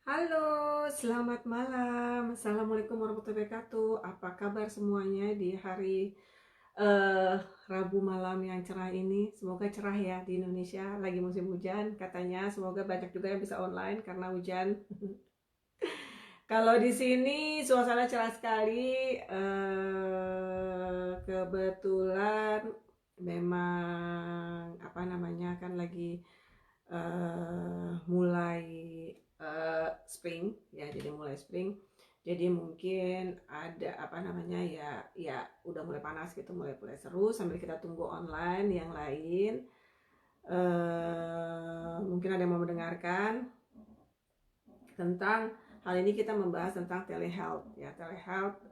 Halo, selamat malam. Assalamualaikum warahmatullahi wabarakatuh. Apa kabar semuanya di hari eh, Rabu malam yang cerah ini? Semoga cerah ya di Indonesia. Lagi musim hujan katanya. Semoga banyak juga yang bisa online karena hujan. Kalau di sini suasana cerah sekali. Kebetulan memang apa namanya kan lagi mulai spring ya, jadi mulai spring, jadi mungkin ada apa namanya ya, udah mulai panas gitu, mulai mulai seru sambil kita tunggu online yang lain. Mungkin ada yang mau mendengarkan tentang hal ini. Kita membahas tentang telehealth ya, telehealth,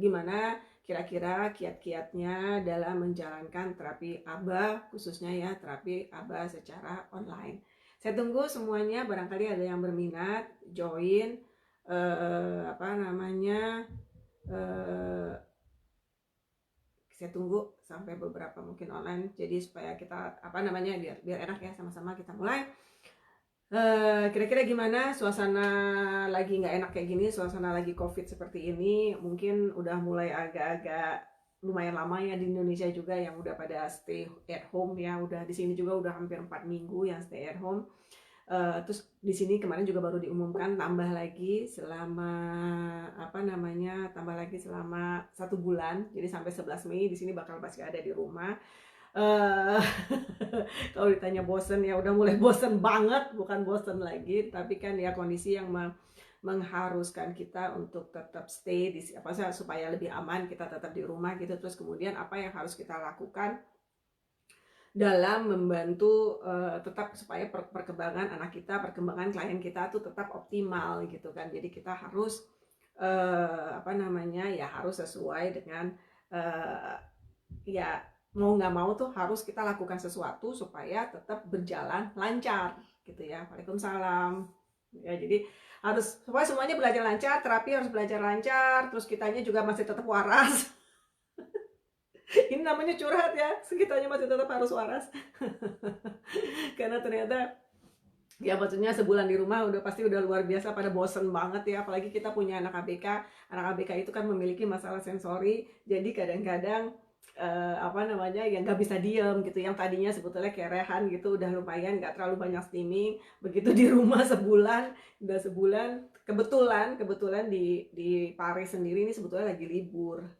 gimana kira-kira kiat-kiatnya dalam menjalankan terapi ABA, khususnya ya terapi ABA secara online. Saya tunggu semuanya, barangkali ada yang berminat join, apa namanya, eh, saya tunggu sampai beberapa mungkin online, jadi supaya kita apa namanya, biar biar enak ya, sama-sama kita mulai. Kira-kira gimana suasana lagi nggak enak kayak gini, suasana lagi COVID seperti ini, mungkin udah mulai agak-agak lumayan lama ya di Indonesia juga yang udah pada stay at home ya, udah di sini juga udah hampir 4 minggu yang stay at home. Terus di sini kemarin juga baru diumumkan tambah lagi selama apa namanya, tambah lagi selama 1 bulan, jadi sampai 11 Mei di sini bakal masih ada di rumah. eh Kalau ditanya bosen, ya udah mulai bosen banget, bukan bosen lagi, tapi kan ya kondisi yang mengharuskan kita untuk tetap stay di apa sih, supaya lebih aman kita tetap di rumah gitu. Terus kemudian apa yang harus kita lakukan dalam membantu tetap supaya perkembangan anak kita, perkembangan klien kita tuh tetap optimal gitu kan. Jadi kita harus apa namanya ya, harus sesuai dengan uh, ya, mau nggak mau tuh harus kita lakukan sesuatu supaya tetap berjalan lancar gitu ya. Waalaikumsalam. Ya, jadi harus supaya semuanya belajar lancar, terapi harus belajar lancar, terus kitanya juga masih tetap waras. Ini namanya curhat ya, sekitarnya masih tetap harus waras. Karena ternyata ya, maksudnya sebulan di rumah udah pasti udah luar biasa pada bosen banget ya, apalagi kita punya anak ABK. Anak ABK itu kan memiliki masalah sensori, jadi kadang-kadang apa namanya ya, nggak bisa diem gitu, yang tadinya sebetulnya kerehan gitu, udah lumayan nggak terlalu banyak steaming, begitu di rumah sebulan, udah sebulan, kebetulan kebetulan di Paris sendiri ini sebetulnya lagi libur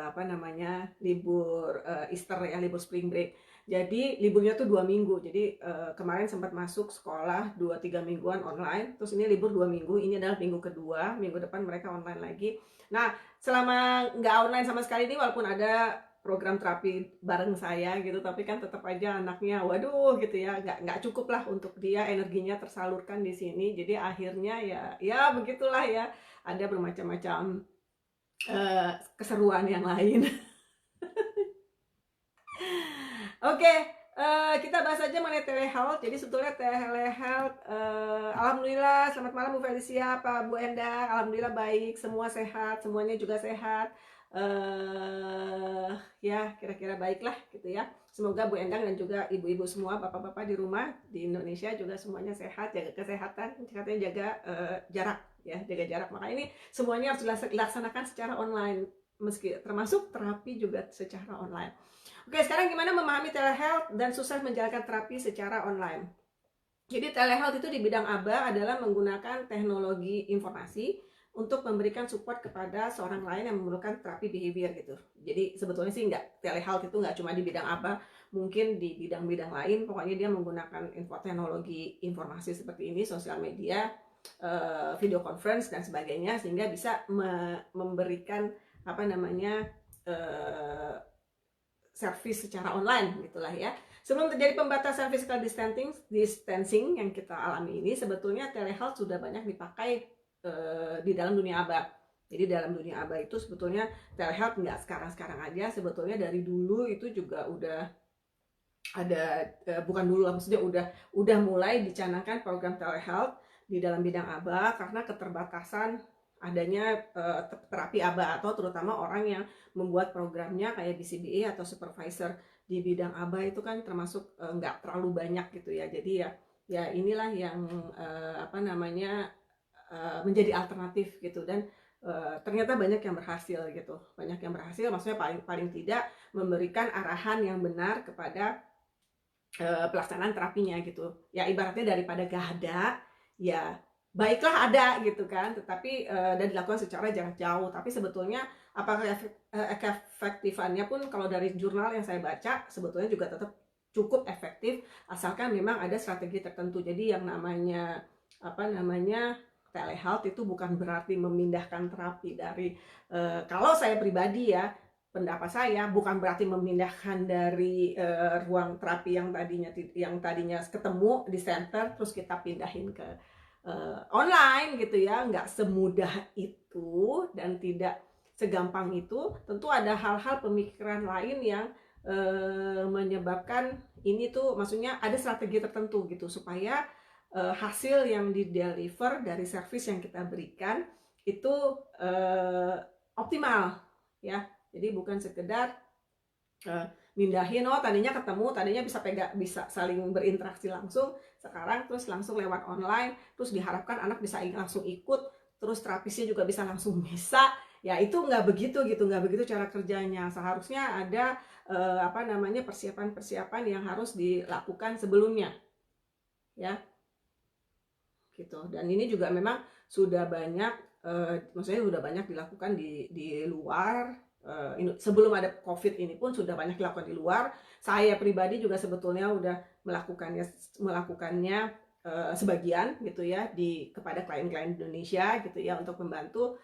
apa namanya, libur Easter ya, libur spring break. Jadi liburnya tuh 2 minggu. Jadi kemarin sempat masuk sekolah 2-3 mingguan online. Terus ini libur 2 minggu. Ini adalah minggu kedua. Minggu depan mereka online lagi. Nah, selama nggak online sama sekali ini, walaupun ada program terapi bareng saya gitu, tapi kan tetap aja anaknya, waduh gitu ya, nggak cukup lah untuk dia energinya tersalurkan di sini. Jadi akhirnya ya, begitulah ya. Ada bermacam-macam keseruan yang lain. Oke, kita bahas aja mengenai telehealth. Jadi sebetulnya telehealth, alhamdulillah, selamat malam Bu Felicia, Pak Bu Endang, alhamdulillah baik, semua sehat, semuanya juga sehat. Ya kira-kira baiklah gitu ya. Semoga Bu Endang dan juga ibu-ibu semua, bapak-bapak di rumah di Indonesia juga semuanya sehat, jaga kesehatan, katanya jaga jarak ya, jaga jarak. Maka ini semuanya harus dilaksanakan secara online, meski termasuk terapi juga secara online. Oke, sekarang gimana memahami telehealth dan sukses menjalankan terapi secara online. Jadi telehealth itu di bidang ABA adalah menggunakan teknologi informasi untuk memberikan support kepada seorang lain yang memerlukan terapi behavior gitu. Jadi sebetulnya sih nggak, telehealth itu nggak cuma di bidang ABA, mungkin di bidang-bidang lain. Pokoknya dia menggunakan teknologi informasi seperti ini, sosial media, video conference dan sebagainya, sehingga bisa memberikan apa namanya service secara online gitulah ya. Sebelum terjadi pembatasan physical distancing yang kita alami ini, sebetulnya telehealth sudah banyak dipakai di dalam dunia ABA. Jadi dalam dunia ABA itu sebetulnya telehealth nggak sekarang-sekarang aja, sebetulnya dari dulu itu juga udah ada, bukan dulu lah, maksudnya udah mulai dicanangkan program telehealth di dalam bidang ABA karena keterbatasan adanya terapi ABA, atau terutama orang yang membuat programnya kayak BCBA atau supervisor di bidang ABA itu kan termasuk nggak terlalu banyak gitu ya. Jadi ya ya inilah yang apa namanya menjadi alternatif gitu. Dan ternyata banyak yang berhasil gitu, banyak yang berhasil, maksudnya paling paling tidak memberikan arahan yang benar kepada pelaksanaan terapinya gitu. Ya ibaratnya daripada gak ada, ya baiklah ada gitu kan, tetapi dan dilakukan secara jarak jauh. Tapi sebetulnya apakah efektifannya pun kalau dari jurnal yang saya baca sebetulnya juga tetap cukup efektif asalkan memang ada strategi tertentu. Jadi yang namanya apa namanya telehealth itu bukan berarti memindahkan terapi dari kalau saya pribadi ya, pendapat saya bukan berarti memindahkan dari ruang terapi yang tadinya ketemu di center terus kita pindahin ke online gitu ya. Nggak semudah itu dan tidak segampang itu. Tentu ada hal-hal pemikiran lain yang menyebabkan ini tuh, maksudnya ada strategi tertentu gitu supaya hasil yang di deliver dari service yang kita berikan itu optimal ya. Jadi bukan sekedar mindahin, oh tadinya ketemu, tadinya bisa saling berinteraksi langsung, sekarang terus langsung lewat online, terus diharapkan anak bisa langsung ikut, terus terapisnya juga bisa langsung bisa. Ya itu nggak begitu gitu, nggak begitu cara kerjanya. Seharusnya ada apa namanya persiapan-persiapan yang harus dilakukan sebelumnya ya gitu. Dan ini juga memang sudah banyak maksudnya sudah banyak dilakukan di luar. Sebelum ada COVID ini pun sudah banyak dilakukan di luar. Saya pribadi juga sebetulnya udah melakukannya sebagian gitu ya kepada klien-klien Indonesia gitu ya, untuk membantu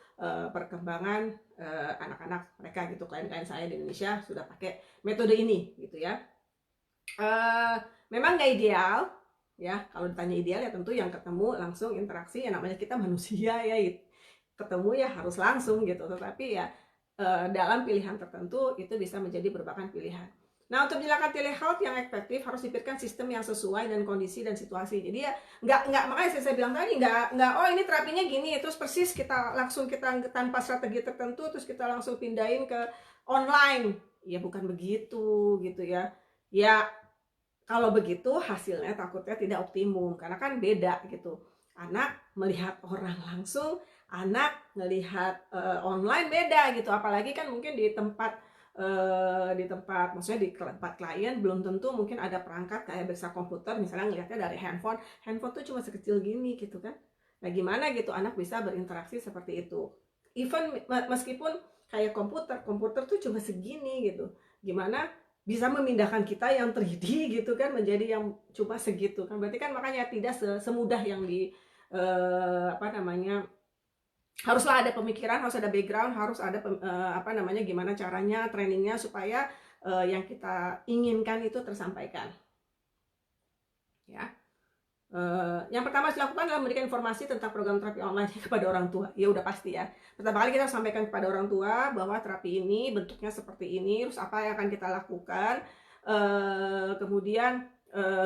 perkembangan anak-anak mereka gitu. Klien-klien saya di Indonesia sudah pakai metode ini gitu ya. Memang nggak ideal ya, kalau ditanya ideal ya tentu yang ketemu langsung interaksi, ya namanya kita manusia ya, ketemu ya harus langsung gitu. Tetapi ya dalam pilihan tertentu itu bisa menjadi merupakan pilihan. Nah, untuk menjalankan telehealth yang efektif harus dipikirkan sistem yang sesuai dan kondisi dan situasi. Jadi ya nggak makanya saya bilang tadi nggak oh ini terapinya gini terus persis kita tanpa strategi tertentu terus kita langsung pindahin ke online. Ya bukan begitu gitu ya. Ya kalau begitu hasilnya takutnya tidak optimum karena kan beda gitu. Anak melihat orang langsung, anak melihat online beda gitu. Apalagi kan mungkin di tempat maksudnya di tempat klien belum tentu mungkin ada perangkat kayak bisa komputer, misalnya ngelihatnya dari handphone tuh cuma sekecil gini gitu kan. Nah gimana gitu anak bisa berinteraksi seperti itu, even meskipun kayak komputer tuh cuma segini gitu, gimana bisa memindahkan kita yang 3D gitu kan menjadi yang cuma segitu kan. Berarti kan makanya tidak semudah yang di apa namanya, haruslah ada pemikiran, harus ada background, harus ada apa namanya gimana caranya trainingnya supaya yang kita inginkan itu tersampaikan ya. Yang pertama harus dilakukan adalah memberikan informasi tentang program terapi online kepada orang tua. Ya udah pasti ya. Pertama kali kita sampaikan kepada orang tua bahwa terapi ini bentuknya seperti ini, terus apa yang akan kita lakukan, kemudian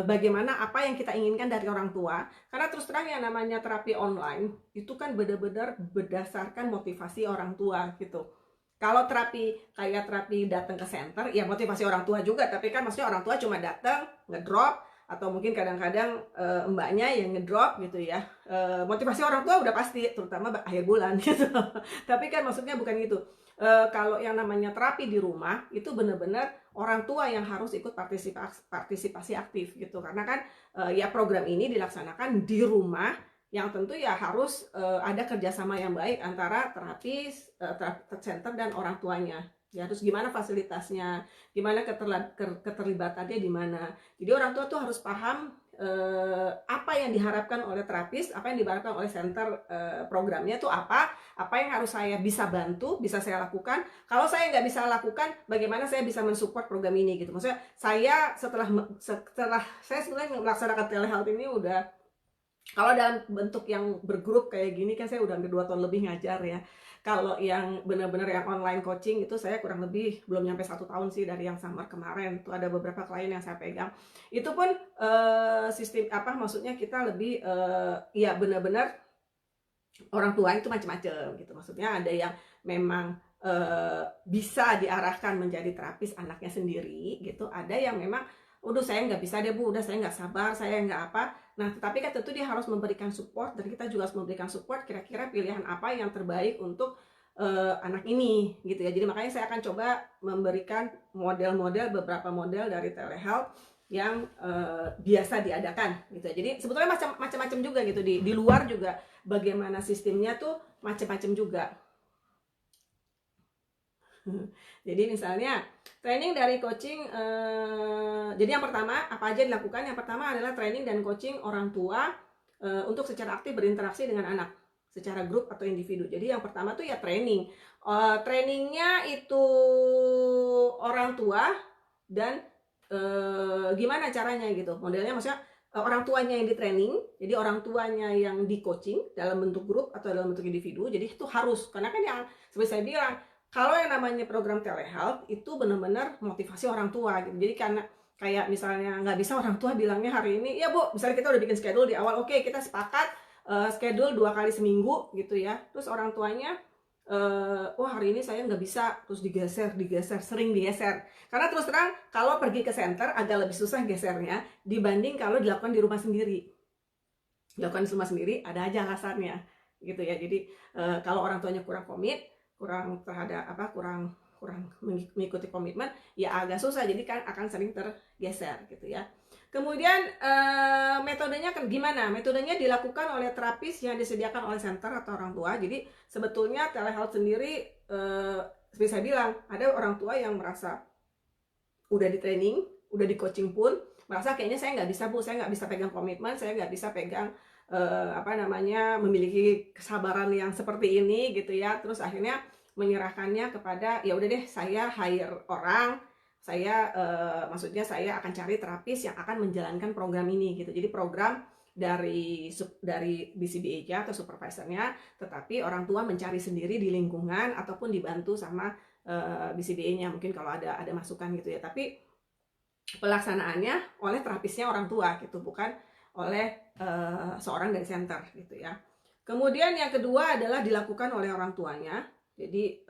bagaimana apa yang kita inginkan dari orang tua. Karena terus terang yang namanya terapi online itu kan benar-benar berdasarkan motivasi orang tua gitu. Kalau kayak terapi datang ke center, ya motivasi orang tua juga, tapi kan maksudnya orang tua cuma datang, ngedrop, atau mungkin kadang-kadang mbaknya yang ngedrop gitu ya. Motivasi orang tua udah pasti, terutama akhir bulan gitu. Tapi kan maksudnya bukan gitu. Kalau yang namanya terapi di rumah itu benar-benar orang tua yang harus ikut partisipasi aktif gitu. Karena kan ya program ini dilaksanakan di rumah, yang tentu ya harus ada kerjasama yang baik antara terapis, center dan orang tuanya. Ya terus gimana fasilitasnya, gimana keterlibatannya di mana. Jadi orang tua tuh harus paham apa yang diharapkan oleh terapis, apa yang diharapkan oleh center programnya tuh apa yang harus saya bisa bantu, bisa saya lakukan. Kalau saya nggak bisa lakukan, bagaimana saya bisa mensupport program ini gitu. Maksudnya saya setelah saya sebenarnya melaksanakan telehealth ini udah, kalau dalam bentuk yang bergrup kayak gini kan saya udah hampir 2 tahun lebih ngajar ya. Kalau yang benar-benar yang online coaching itu saya kurang lebih belum nyampe 1 tahun sih, dari yang summer kemarin tuh ada beberapa klien yang saya pegang. Itu pun sistem apa, maksudnya kita lebih ya benar-benar orang tua itu macam-macam gitu. Maksudnya ada yang memang bisa diarahkan menjadi terapis anaknya sendiri gitu. Ada yang memang udah saya nggak bisa deh Bu, udah saya nggak sabar, saya nggak apa. Nah, tetapi kan tentu dia harus memberikan support, dan kita juga harus memberikan support kira-kira pilihan apa yang terbaik untuk anak ini gitu ya. Jadi makanya saya akan coba memberikan beberapa model dari telehealth yang biasa diadakan gitu ya. Jadi sebetulnya macam-macam juga gitu, di luar juga bagaimana sistemnya tuh macam-macam juga. Jadi misalnya training dari coaching, jadi yang pertama apa aja dilakukan? Yang pertama adalah training dan coaching orang tua untuk secara aktif berinteraksi dengan anak secara grup atau individu. Jadi yang pertama tuh ya training. Trainingnya itu orang tua dan gimana caranya gitu. Modelnya maksudnya orang tuanya yang di training, jadi orang tuanya yang di coaching dalam bentuk grup atau dalam bentuk individu. Jadi itu harus, karena kan yang seperti saya bilang, kalau yang namanya program telehealth itu benar-benar motivasi orang tua gitu. Jadi karena kayak misalnya nggak bisa orang tua bilangnya hari ini, ya Bu, misalnya kita udah bikin schedule di awal, oke, kita sepakat schedule 2 kali seminggu gitu ya. Terus orang tuanya, wah hari ini saya nggak bisa, terus digeser, sering digeser. Karena terus terang kalau pergi ke center agak lebih susah gesernya dibanding kalau dilakukan di rumah sendiri. Dilakukan di rumah sendiri ada aja alasannya gitu ya. Jadi kalau orang tuanya kurang komit, kurang terhadap kurang mengikuti komitmen, ya agak susah, jadi kan akan sering tergeser gitu ya. Kemudian metodenya kan gimana? Metodenya dilakukan oleh terapis yang disediakan oleh center atau orang tua. Jadi sebetulnya telehealth sendiri, seperti saya bilang, ada orang tua yang merasa udah di training, udah di coaching pun merasa kayaknya saya nggak bisa Bu, saya nggak bisa pegang komitmen, saya nggak bisa pegang memiliki kesabaran yang seperti ini gitu ya. Terus akhirnya menyerahkannya kepada, ya udah deh saya hire orang, saya maksudnya saya akan cari terapis yang akan menjalankan program ini gitu. Jadi program dari BCBA-nya atau supervisornya, tetapi orang tua mencari sendiri di lingkungan ataupun dibantu sama BCBA-nya mungkin kalau ada masukan gitu ya. Tapi pelaksanaannya oleh terapisnya orang tua gitu, bukan oleh seorang dari center gitu ya. Kemudian yang kedua adalah dilakukan oleh orang tuanya. Jadi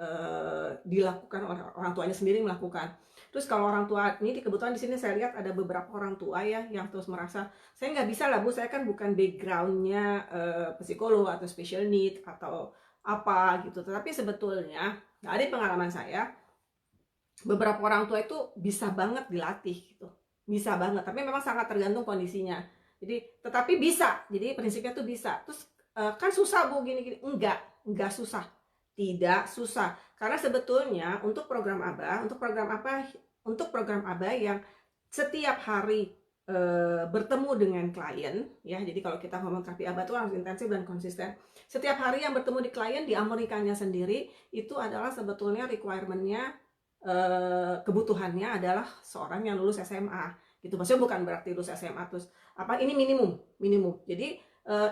dilakukan oleh orang tuanya sendiri melakukan. Terus kalau orang tua ini kebetulan di sini saya lihat ada beberapa orang tua ya yang terus merasa saya nggak bisa lah Bu, saya kan bukan backgroundnya psikolog atau special need atau apa gitu. Tetapi sebetulnya dari pengalaman saya, beberapa orang tua itu bisa banget dilatih gitu, bisa banget. Tapi memang sangat tergantung kondisinya. Jadi tetapi bisa. Jadi prinsipnya tuh bisa. Terus kan susah Bu gini-gini. Enggak susah. Tidak susah. Karena sebetulnya untuk program ABA yang setiap hari bertemu dengan klien ya. Jadi kalau kita ngomong terapi ABA itu harus intensif dan konsisten. Setiap hari yang bertemu di klien di Amerikanya sendiri itu adalah sebetulnya requirement-nya, kebutuhannya adalah seorang yang lulus SMA gitu. Maksudnya bukan berarti lulus SMA terus ini minimum. Jadi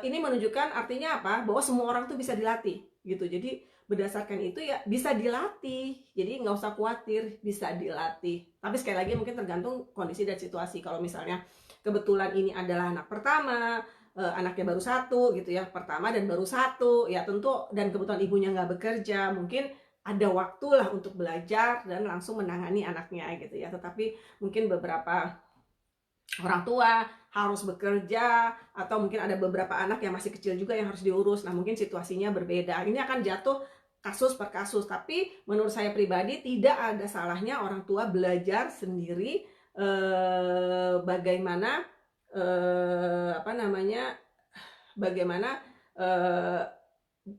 ini menunjukkan artinya apa? Bahwa semua orang tuh bisa dilatih gitu. Jadi berdasarkan itu ya bisa dilatih. Jadi nggak usah khawatir, bisa dilatih. Tapi sekali lagi mungkin tergantung kondisi dan situasi. Kalau misalnya kebetulan ini adalah anak pertama, anaknya baru 1 gitu ya, pertama dan baru 1 ya tentu, dan kebetulan ibunya nggak bekerja, mungkin ada waktu lah untuk belajar dan langsung menangani anaknya gitu ya. Tetapi mungkin beberapa orang tua harus bekerja, atau mungkin ada beberapa anak yang masih kecil juga yang harus diurus. Nah mungkin situasinya berbeda. Ini akan jatuh kasus per kasus. Tapi menurut saya pribadi tidak ada salahnya orang tua belajar sendiri bagaimana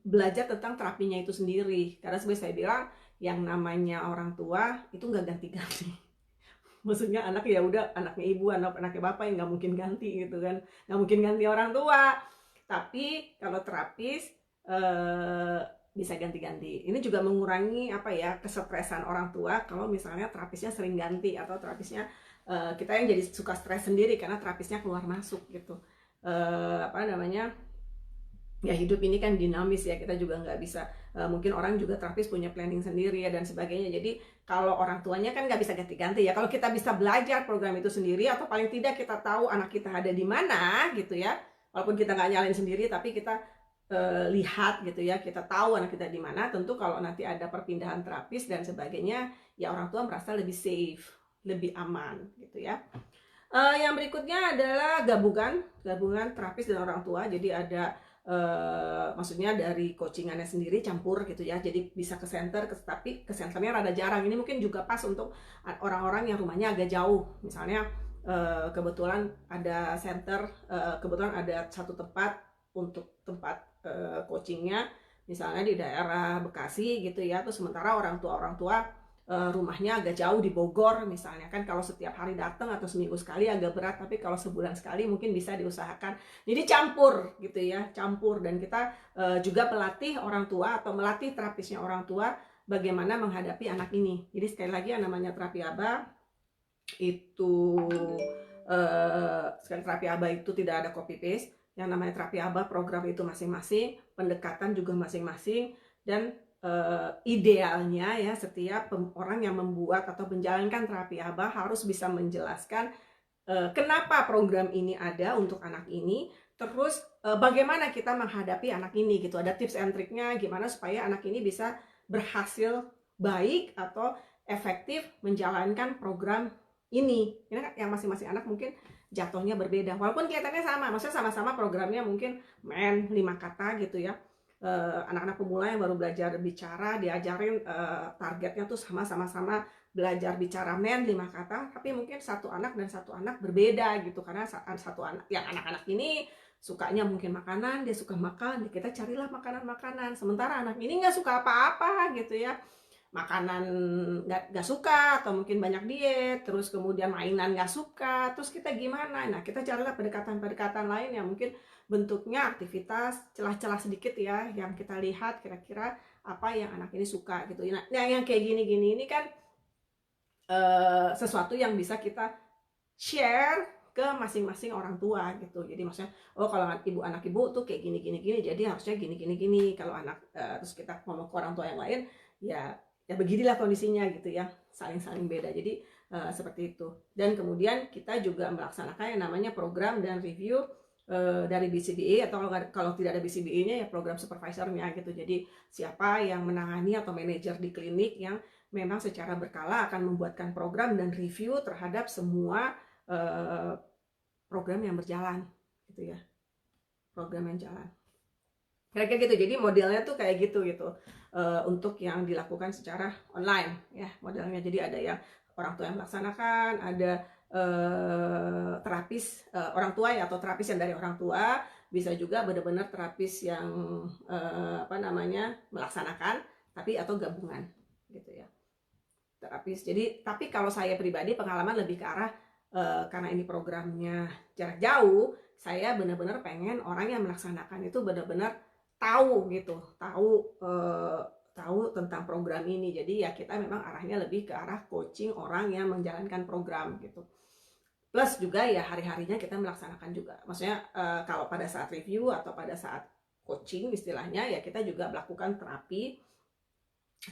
belajar tentang terapinya itu sendiri. Karena seperti saya bilang, yang namanya orang tua itu nggak ganti-ganti. Maksudnya anak ya udah anaknya ibu, anaknya bapak, yang nggak mungkin ganti gitu kan, nggak mungkin ganti orang tua. Tapi kalau terapis bisa ganti-ganti. Ini juga mengurangi kesetresan orang tua kalau misalnya terapisnya sering ganti, atau terapisnya kita yang jadi suka stres sendiri karena terapisnya keluar masuk gitu. Ya hidup ini kan dinamis ya, kita juga nggak bisa, mungkin orang juga terapis punya planning sendiri ya dan sebagainya. Jadi kalau orang tuanya kan nggak bisa ganti-ganti ya. Kalau kita bisa belajar program itu sendiri, atau paling tidak kita tahu anak kita ada di mana gitu ya, walaupun kita nggak nyalain sendiri, tapi kita lihat gitu ya, kita tahu anak kita di mana. Tentu kalau nanti ada perpindahan terapis dan sebagainya, ya orang tua merasa lebih safe, lebih aman gitu ya. Yang berikutnya adalah gabungan terapis dan orang tua. Jadi ada maksudnya dari coachingannya sendiri campur gitu ya. Jadi bisa ke center, tapi ke centernya rada jarang. Ini mungkin juga pas untuk orang-orang yang rumahnya agak jauh. Misalnya kebetulan ada center, kebetulan ada satu tempat untuk tempat coachingnya, misalnya di daerah Bekasi gitu ya. Terus sementara orang tua rumahnya agak jauh di Bogor misalnya, kan kalau setiap hari datang atau seminggu sekali agak berat, tapi kalau sebulan sekali mungkin bisa diusahakan. Jadi campur gitu ya, campur. Dan kita juga melatih orang tua atau melatih terapisnya orang tua bagaimana menghadapi anak ini. Jadi sekali lagi yang namanya terapi ABA itu sekali terapi ABA itu tidak ada copy paste. Yang namanya terapi ABA program itu masing-masing, pendekatan juga masing-masing, dan idealnya ya setiap orang yang membuat atau menjalankan terapi ABA harus bisa menjelaskan kenapa program ini ada untuk anak ini, terus bagaimana kita menghadapi anak ini gitu. Ada tips and triknya gimana supaya anak ini bisa berhasil baik atau efektif menjalankan program ini. Ini kan yang masing-masing anak mungkin jatuhnya berbeda, walaupun kelihatannya sama, maksudnya sama-sama programnya mungkin 5 kata gitu ya. Anak-anak pemula yang baru belajar bicara diajarin targetnya tuh sama-sama belajar bicara 5 kata, tapi mungkin satu anak dan satu anak berbeda gitu, karena satu anak yang anak-anak ini sukanya mungkin makanan, dia suka makan, kita carilah makanan-makanan, sementara anak ini nggak suka apa-apa gitu ya, makanan nggak suka, atau mungkin banyak diet, terus kemudian mainan nggak suka, terus kita gimana? Nah, kita carilah pendekatan-pendekatan lain yang mungkin bentuknya aktivitas, celah-celah sedikit ya, yang kita lihat kira-kira apa yang anak ini suka gitu. Nah, yang kayak gini-gini ini kan sesuatu yang bisa kita share ke masing-masing orang tua gitu. Jadi maksudnya, oh kalau anak ibu tuh kayak gini, jadi harusnya gini. Kalau anak terus kita ngomong ke orang tua yang lain, ya beginilah kondisinya gitu ya, saling beda. Jadi seperti itu. Dan kemudian kita juga melaksanakan yang namanya program dan review dari BCBA, atau kalau tidak ada BCBA-nya ya program supervisornya gitu. Jadi siapa yang menangani atau manajer di klinik yang memang secara berkala akan membuatkan program dan review terhadap semua program yang berjalan gitu ya, program yang jalan kira-kira gitu. Jadi modelnya tuh kayak gitu untuk yang dilakukan secara online ya modelnya. Jadi ada yang orang tua yang melaksanakan, ada terapis orang tua ya, atau terapis yang dari orang tua, bisa juga benar-benar terapis yang melaksanakan tapi atau gabungan gitu ya, terapis. Jadi tapi kalau saya pribadi pengalaman lebih ke arah karena ini programnya jarak jauh, saya benar-benar pengen orang yang melaksanakan itu benar-benar tahu gitu, tahu tentang program ini. Jadi ya kita memang arahnya lebih ke arah coaching orang yang menjalankan program gitu. Plus juga ya hari-harinya kita melaksanakan juga. Maksudnya kalau pada saat review atau pada saat coaching istilahnya ya, kita juga melakukan terapi,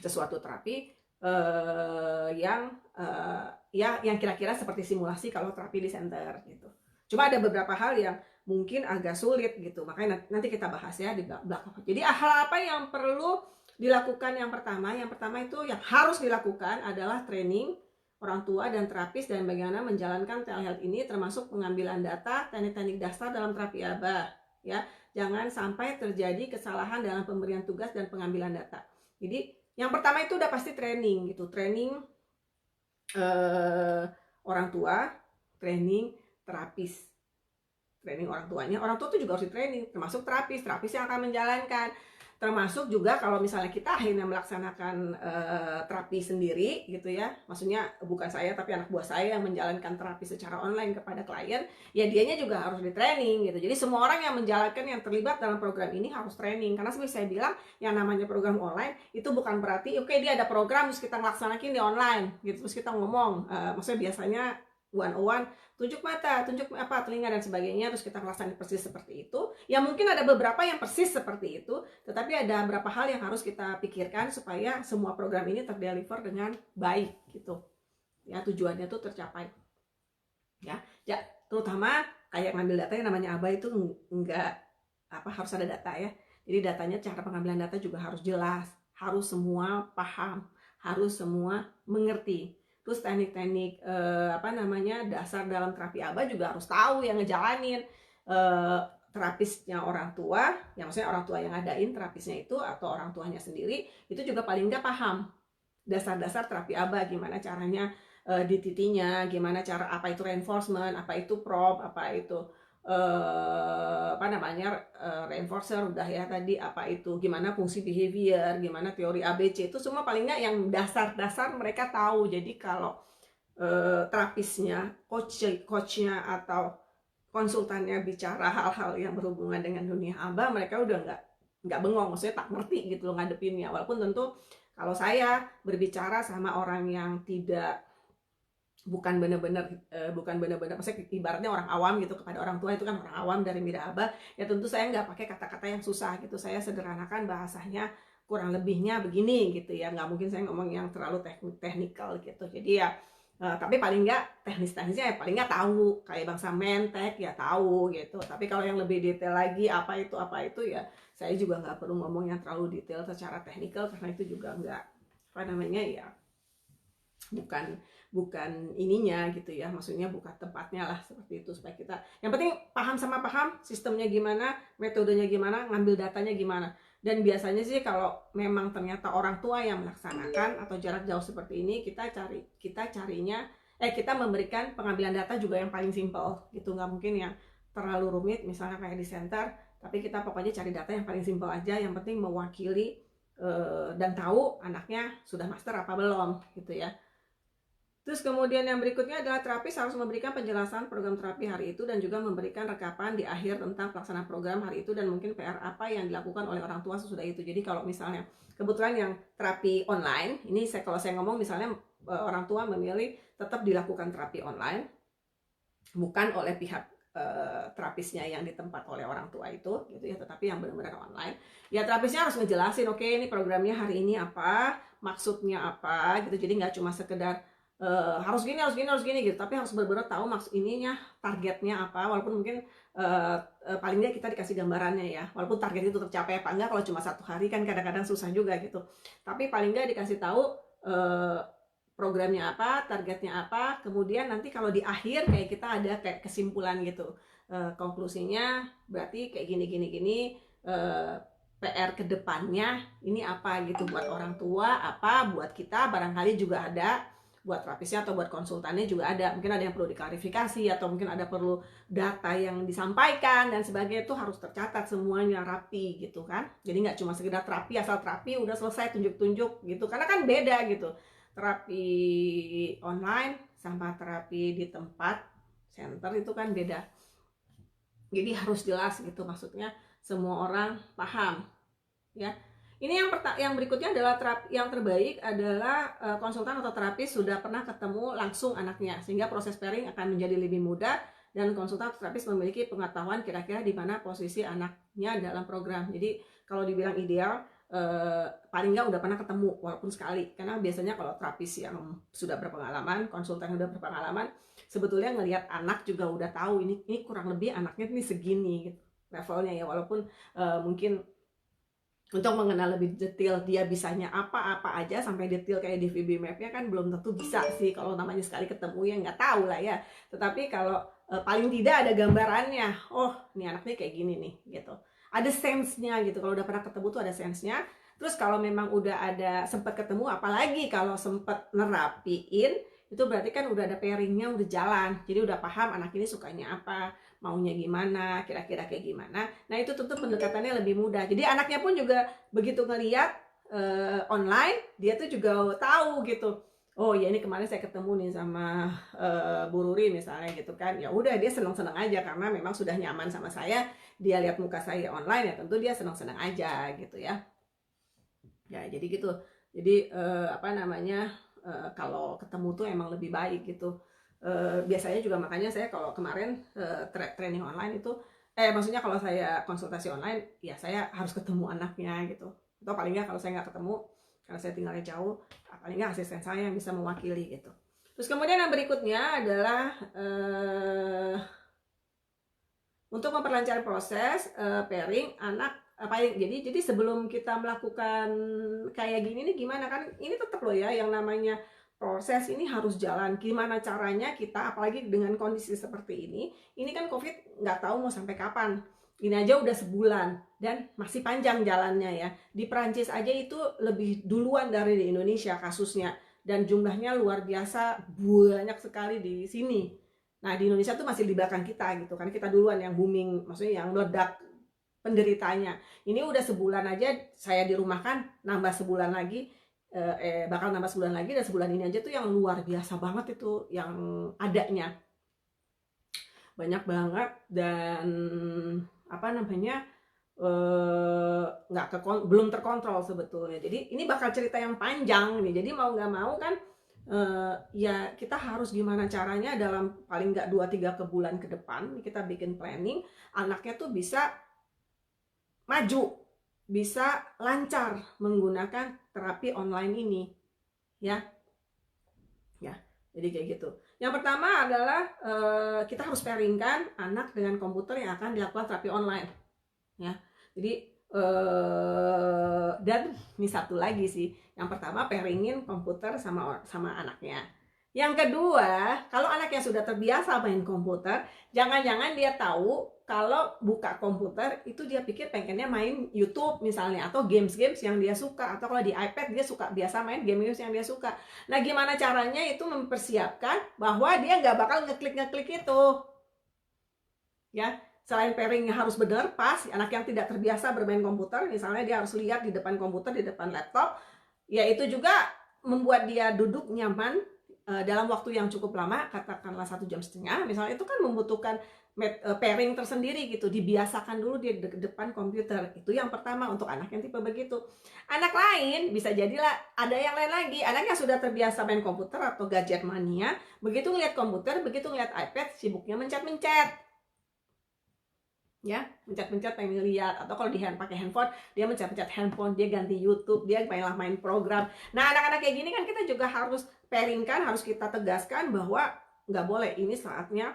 sesuatu terapi yang kira-kira seperti simulasi kalau terapi di center gitu. Cuma ada beberapa hal yang mungkin agak sulit gitu, makanya nanti kita bahas ya di belakang. Jadi hal apa yang perlu dilakukan? Yang pertama itu yang harus dilakukan adalah training orang tua dan terapis dan bagaimana menjalankan telehealth ini, termasuk pengambilan data, teknik-teknik dasar dalam terapi ABA ya. Jangan sampai terjadi kesalahan dalam pemberian tugas dan pengambilan data. Jadi yang pertama itu udah pasti training gitu, training orang tua, training terapis, training orang tuanya. Orang tua itu juga harus di training, termasuk terapis yang akan menjalankan. Termasuk juga kalau misalnya kita akhirnya melaksanakan terapi sendiri gitu ya, maksudnya bukan saya tapi anak buah saya yang menjalankan terapi secara online kepada klien, ya dianya juga harus di training gitu. Jadi semua orang yang menjalankan, yang terlibat dalam program ini harus training, karena seperti saya bilang, yang namanya program online itu bukan berarti oke, dia ada program terus kita melaksanakan di online gitu, terus kita ngomong, maksudnya biasanya one-on-one, tunjuk mata, tunjuk telinga dan sebagainya, terus kita melaksanakan persis seperti itu. Ya mungkin ada beberapa yang persis seperti itu, tetapi ada beberapa hal yang harus kita pikirkan supaya semua program ini terdeliver dengan baik gitu. Ya tujuannya tuh tercapai. Ya terutama kayak ngambil data yang namanya ABA itu enggak harus ada data ya. Jadi datanya, cara pengambilan data juga harus jelas, harus semua paham, harus semua mengerti. terus teknik-teknik apa namanya dasar dalam terapi ABA juga harus tahu yang ngejalanin. Terapisnya orang tua, yang maksudnya orang tua yang ngadain terapisnya itu atau orang tuanya sendiri, itu juga paling nggak paham dasar-dasar terapi ABA, gimana caranya dititinya, gimana cara, apa itu reinforcement, apa itu prop, apa itu apa namanya reinforcer udah ya tadi, apa itu gimana fungsi behavior, gimana teori ABC, itu semua paling nggak yang dasar-dasar mereka tahu. Jadi kalau terapisnya, coachnya atau konsultannya bicara hal-hal yang berhubungan dengan dunia ABA, mereka udah nggak bengong, maksudnya tak ngerti gitu loh ngadepinnya. Walaupun tentu kalau saya berbicara sama orang yang bukan benar-benar maksudnya ibaratnya orang awam gitu, kepada orang tua, itu kan orang awam dari bidang ABA, ya tentu saya nggak pakai kata-kata yang susah gitu, saya sederhanakan bahasanya, kurang lebihnya begini gitu ya, nggak mungkin saya ngomong yang terlalu teknikal gitu. Jadi ya tapi paling nggak teknisnya ya paling nggak tahu, kayak bangsa mentek ya tahu gitu. Tapi kalau yang lebih detail lagi apa itu ya saya juga nggak perlu ngomong yang terlalu detail secara teknikal, karena itu juga nggak apa namanya ya bukan ininya gitu ya, maksudnya bukan tempatnya lah seperti itu. Supaya kita yang penting paham sistemnya gimana, metodenya gimana, ngambil datanya gimana. Dan biasanya sih kalau memang ternyata orang tua yang melaksanakan atau jarak jauh seperti ini, kita memberikan pengambilan data juga yang paling simpel gitu, nggak mungkin yang terlalu rumit misalnya kayak di center, tapi kita pokoknya cari data yang paling simpel aja, yang penting mewakili dan tahu anaknya sudah master apa belum gitu ya. Terus kemudian yang berikutnya adalah terapis harus memberikan penjelasan program terapi hari itu dan juga memberikan rekapan di akhir tentang pelaksanaan program hari itu dan mungkin PR apa yang dilakukan oleh orang tua sesudah itu. Jadi kalau misalnya kebetulan yang terapi online, ini kalau saya ngomong misalnya orang tua memilih tetap dilakukan terapi online, bukan oleh pihak terapisnya yang ditempat oleh orang tua itu gitu ya, tetapi yang benar-benar online. Ya terapisnya harus ngejelasin, oke, ini programnya hari ini apa, maksudnya apa gitu. Jadi nggak cuma sekedar harus gini gitu, tapi harus benar-benar tahu maksud ininya, targetnya apa. Walaupun mungkin paling nggak kita dikasih gambarannya ya, walaupun target itu tercapai apa enggak kalau cuma 1 hari kan kadang-kadang susah juga gitu, tapi paling nggak dikasih tahu programnya apa, targetnya apa. Kemudian nanti kalau di akhir kayak kita ada kayak kesimpulan gitu, konklusinya berarti kayak gini PR kedepannya ini apa gitu, buat orang tua apa, buat kita barangkali juga ada, buat terapisnya atau buat konsultannya juga ada, mungkin ada yang perlu diklarifikasi atau mungkin ada perlu data yang disampaikan dan sebagainya, itu harus tercatat semuanya rapi gitu kan. Jadi nggak cuma sekedar terapi, asal terapi udah selesai tunjuk-tunjuk gitu, karena kan beda gitu terapi online sama terapi di tempat center, itu kan beda. Jadi harus jelas gitu, maksudnya semua orang paham ya. Ini yang berikutnya adalah yang terbaik adalah konsultan atau terapis sudah pernah ketemu langsung anaknya, sehingga proses pairing akan menjadi lebih mudah dan konsultan atau terapis memiliki pengetahuan kira-kira di mana posisi anaknya dalam program. Jadi kalau dibilang ideal, paling nggak udah pernah ketemu walaupun sekali, karena biasanya kalau terapis yang sudah berpengalaman, konsultan yang sudah berpengalaman, sebetulnya ngelihat anak juga udah tahu ini kurang lebih anaknya ini segini gitu, levelnya ya. Walaupun mungkin untuk mengenal lebih detail dia bisanya apa aja sampai detail kayak di VB mapnya kan belum tentu bisa sih kalau namanya sekali ketemu, ya nggak tahu lah ya. Tetapi kalau paling tidak ada gambarannya, oh ini anaknya kayak gini nih gitu, ada sense-nya gitu. Kalau udah pernah ketemu tuh ada sense-nya. Terus kalau memang udah ada sempat ketemu, apalagi kalau sempat nerapiin, itu berarti kan udah ada pairingnya, udah jalan. Jadi udah paham anak ini sukanya apa, maunya gimana, kira-kira kayak gimana. Nah itu tentu pendekatannya lebih mudah. Jadi anaknya pun juga begitu ngeliat online, dia tuh juga tahu gitu. Oh ya ini kemarin saya ketemu nih sama Bu Ruri misalnya gitu kan. Ya udah dia senang-senang aja karena memang sudah nyaman sama saya. Dia lihat muka saya online, ya tentu dia senang-senang aja gitu ya. Ya jadi gitu. Jadi apa namanya, kalau ketemu tuh emang lebih baik gitu. Biasanya juga makanya saya kalau kemarin training online itu, maksudnya kalau saya konsultasi online, ya saya harus ketemu anaknya gitu. Atau paling nggak kalau saya nggak ketemu, karena saya tinggalnya jauh, paling nggak asisten saya yang bisa mewakili gitu. Terus kemudian yang berikutnya adalah untuk memperlancar proses pairing anak. Jadi sebelum kita melakukan kayak gini nih, gimana kan ini tetap loh ya yang namanya proses ini harus jalan. Gimana caranya kita, apalagi dengan kondisi seperti ini kan COVID nggak tahu mau sampai kapan. Ini aja udah sebulan dan masih panjang jalannya ya. Di Prancis aja itu lebih duluan dari di Indonesia kasusnya, dan jumlahnya luar biasa banyak sekali di sini. Nah di Indonesia tuh masih di belakang kita gitu kan, kita duluan yang booming, maksudnya yang meledak penderitanya. Ini udah sebulan aja saya dirumahkan, nambah sebulan lagi, bakal nambah sebulan lagi, dan sebulan ini aja tuh yang luar biasa banget itu yang adanya. Banyak banget, dan apa namanya, belum terkontrol sebetulnya. Jadi ini bakal cerita yang panjang nih. Jadi mau nggak mau kan, ya kita harus gimana caranya dalam paling nggak 2-3 bulan ke depan kita bikin planning, anaknya tuh bisa maju, bisa lancar menggunakan terapi online ini, ya. Jadi kayak gitu. Yang pertama adalah kita harus pairingkan anak dengan komputer yang akan dilakukan terapi online, ya. Jadi dan ini satu lagi sih. Yang pertama pairingin komputer sama anaknya. Yang kedua, kalau anak yang sudah terbiasa main komputer, jangan-jangan dia tahu kalau buka komputer itu dia pikir pengennya main YouTube misalnya, atau games-games yang dia suka, atau kalau di iPad dia suka biasa main games yang dia suka. Nah gimana caranya itu mempersiapkan bahwa dia nggak bakal ngeklik itu, ya. Selain pairingnya harus benar, pas, anak yang tidak terbiasa bermain komputer, misalnya dia harus lihat di depan komputer, di depan laptop, ya itu juga membuat dia duduk nyaman dalam waktu yang cukup lama, katakanlah 1,5 jam, misalnya, itu kan membutuhkan pairing tersendiri gitu, dibiasakan dulu di depan komputer. Itu yang pertama untuk anak yang tipe begitu. Anak lain bisa jadilah ada yang lain lagi, anak yang sudah terbiasa main komputer atau gadget mania, begitu ngeliat komputer, begitu ngeliat iPad, sibuknya mencet-mencet, ya, mencet-mencet pengen lihat, atau kalau pakai handphone dia mencet-mencet handphone, dia ganti YouTube, dia main program. Nah anak-anak kayak gini kan kita juga harus pairingkan, harus kita tegaskan bahwa nggak boleh, ini saatnya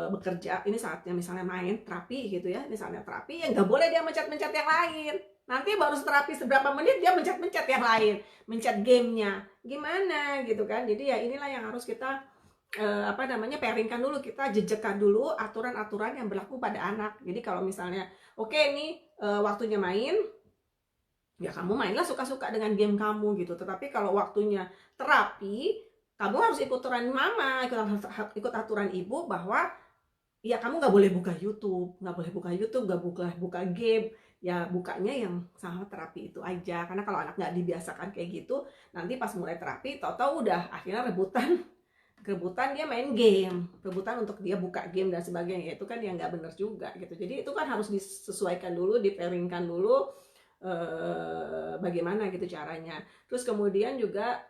bekerja, ini saatnya misalnya main terapi gitu ya, misalnya terapi, ya nggak boleh dia mencet-mencet yang lain. Nanti baru terapi seberapa menit dia mencet-mencet yang lain, mencet gamenya, gimana gitu kan. Jadi ya inilah yang harus kita pairingkan dulu, kita jejekan dulu aturan-aturan yang berlaku pada anak. Jadi kalau misalnya oke, ini waktunya main, ya kamu mainlah suka-suka dengan game kamu gitu. Tetapi kalau waktunya terapi, kamu harus ikut aturan mama, ikut aturan ibu, bahwa ya kamu nggak boleh buka YouTube, nggak buka game, ya bukanya yang sama terapi itu aja. Karena kalau anak nggak dibiasakan kayak gitu, nanti pas mulai terapi, tau-tau udah akhirnya rebutan dia main game, rebutan untuk dia buka game dan sebagainya. Itu kan yang nggak bener juga gitu. Jadi itu kan harus disesuaikan dulu, dipairingkan dulu bagaimana gitu caranya. Terus kemudian juga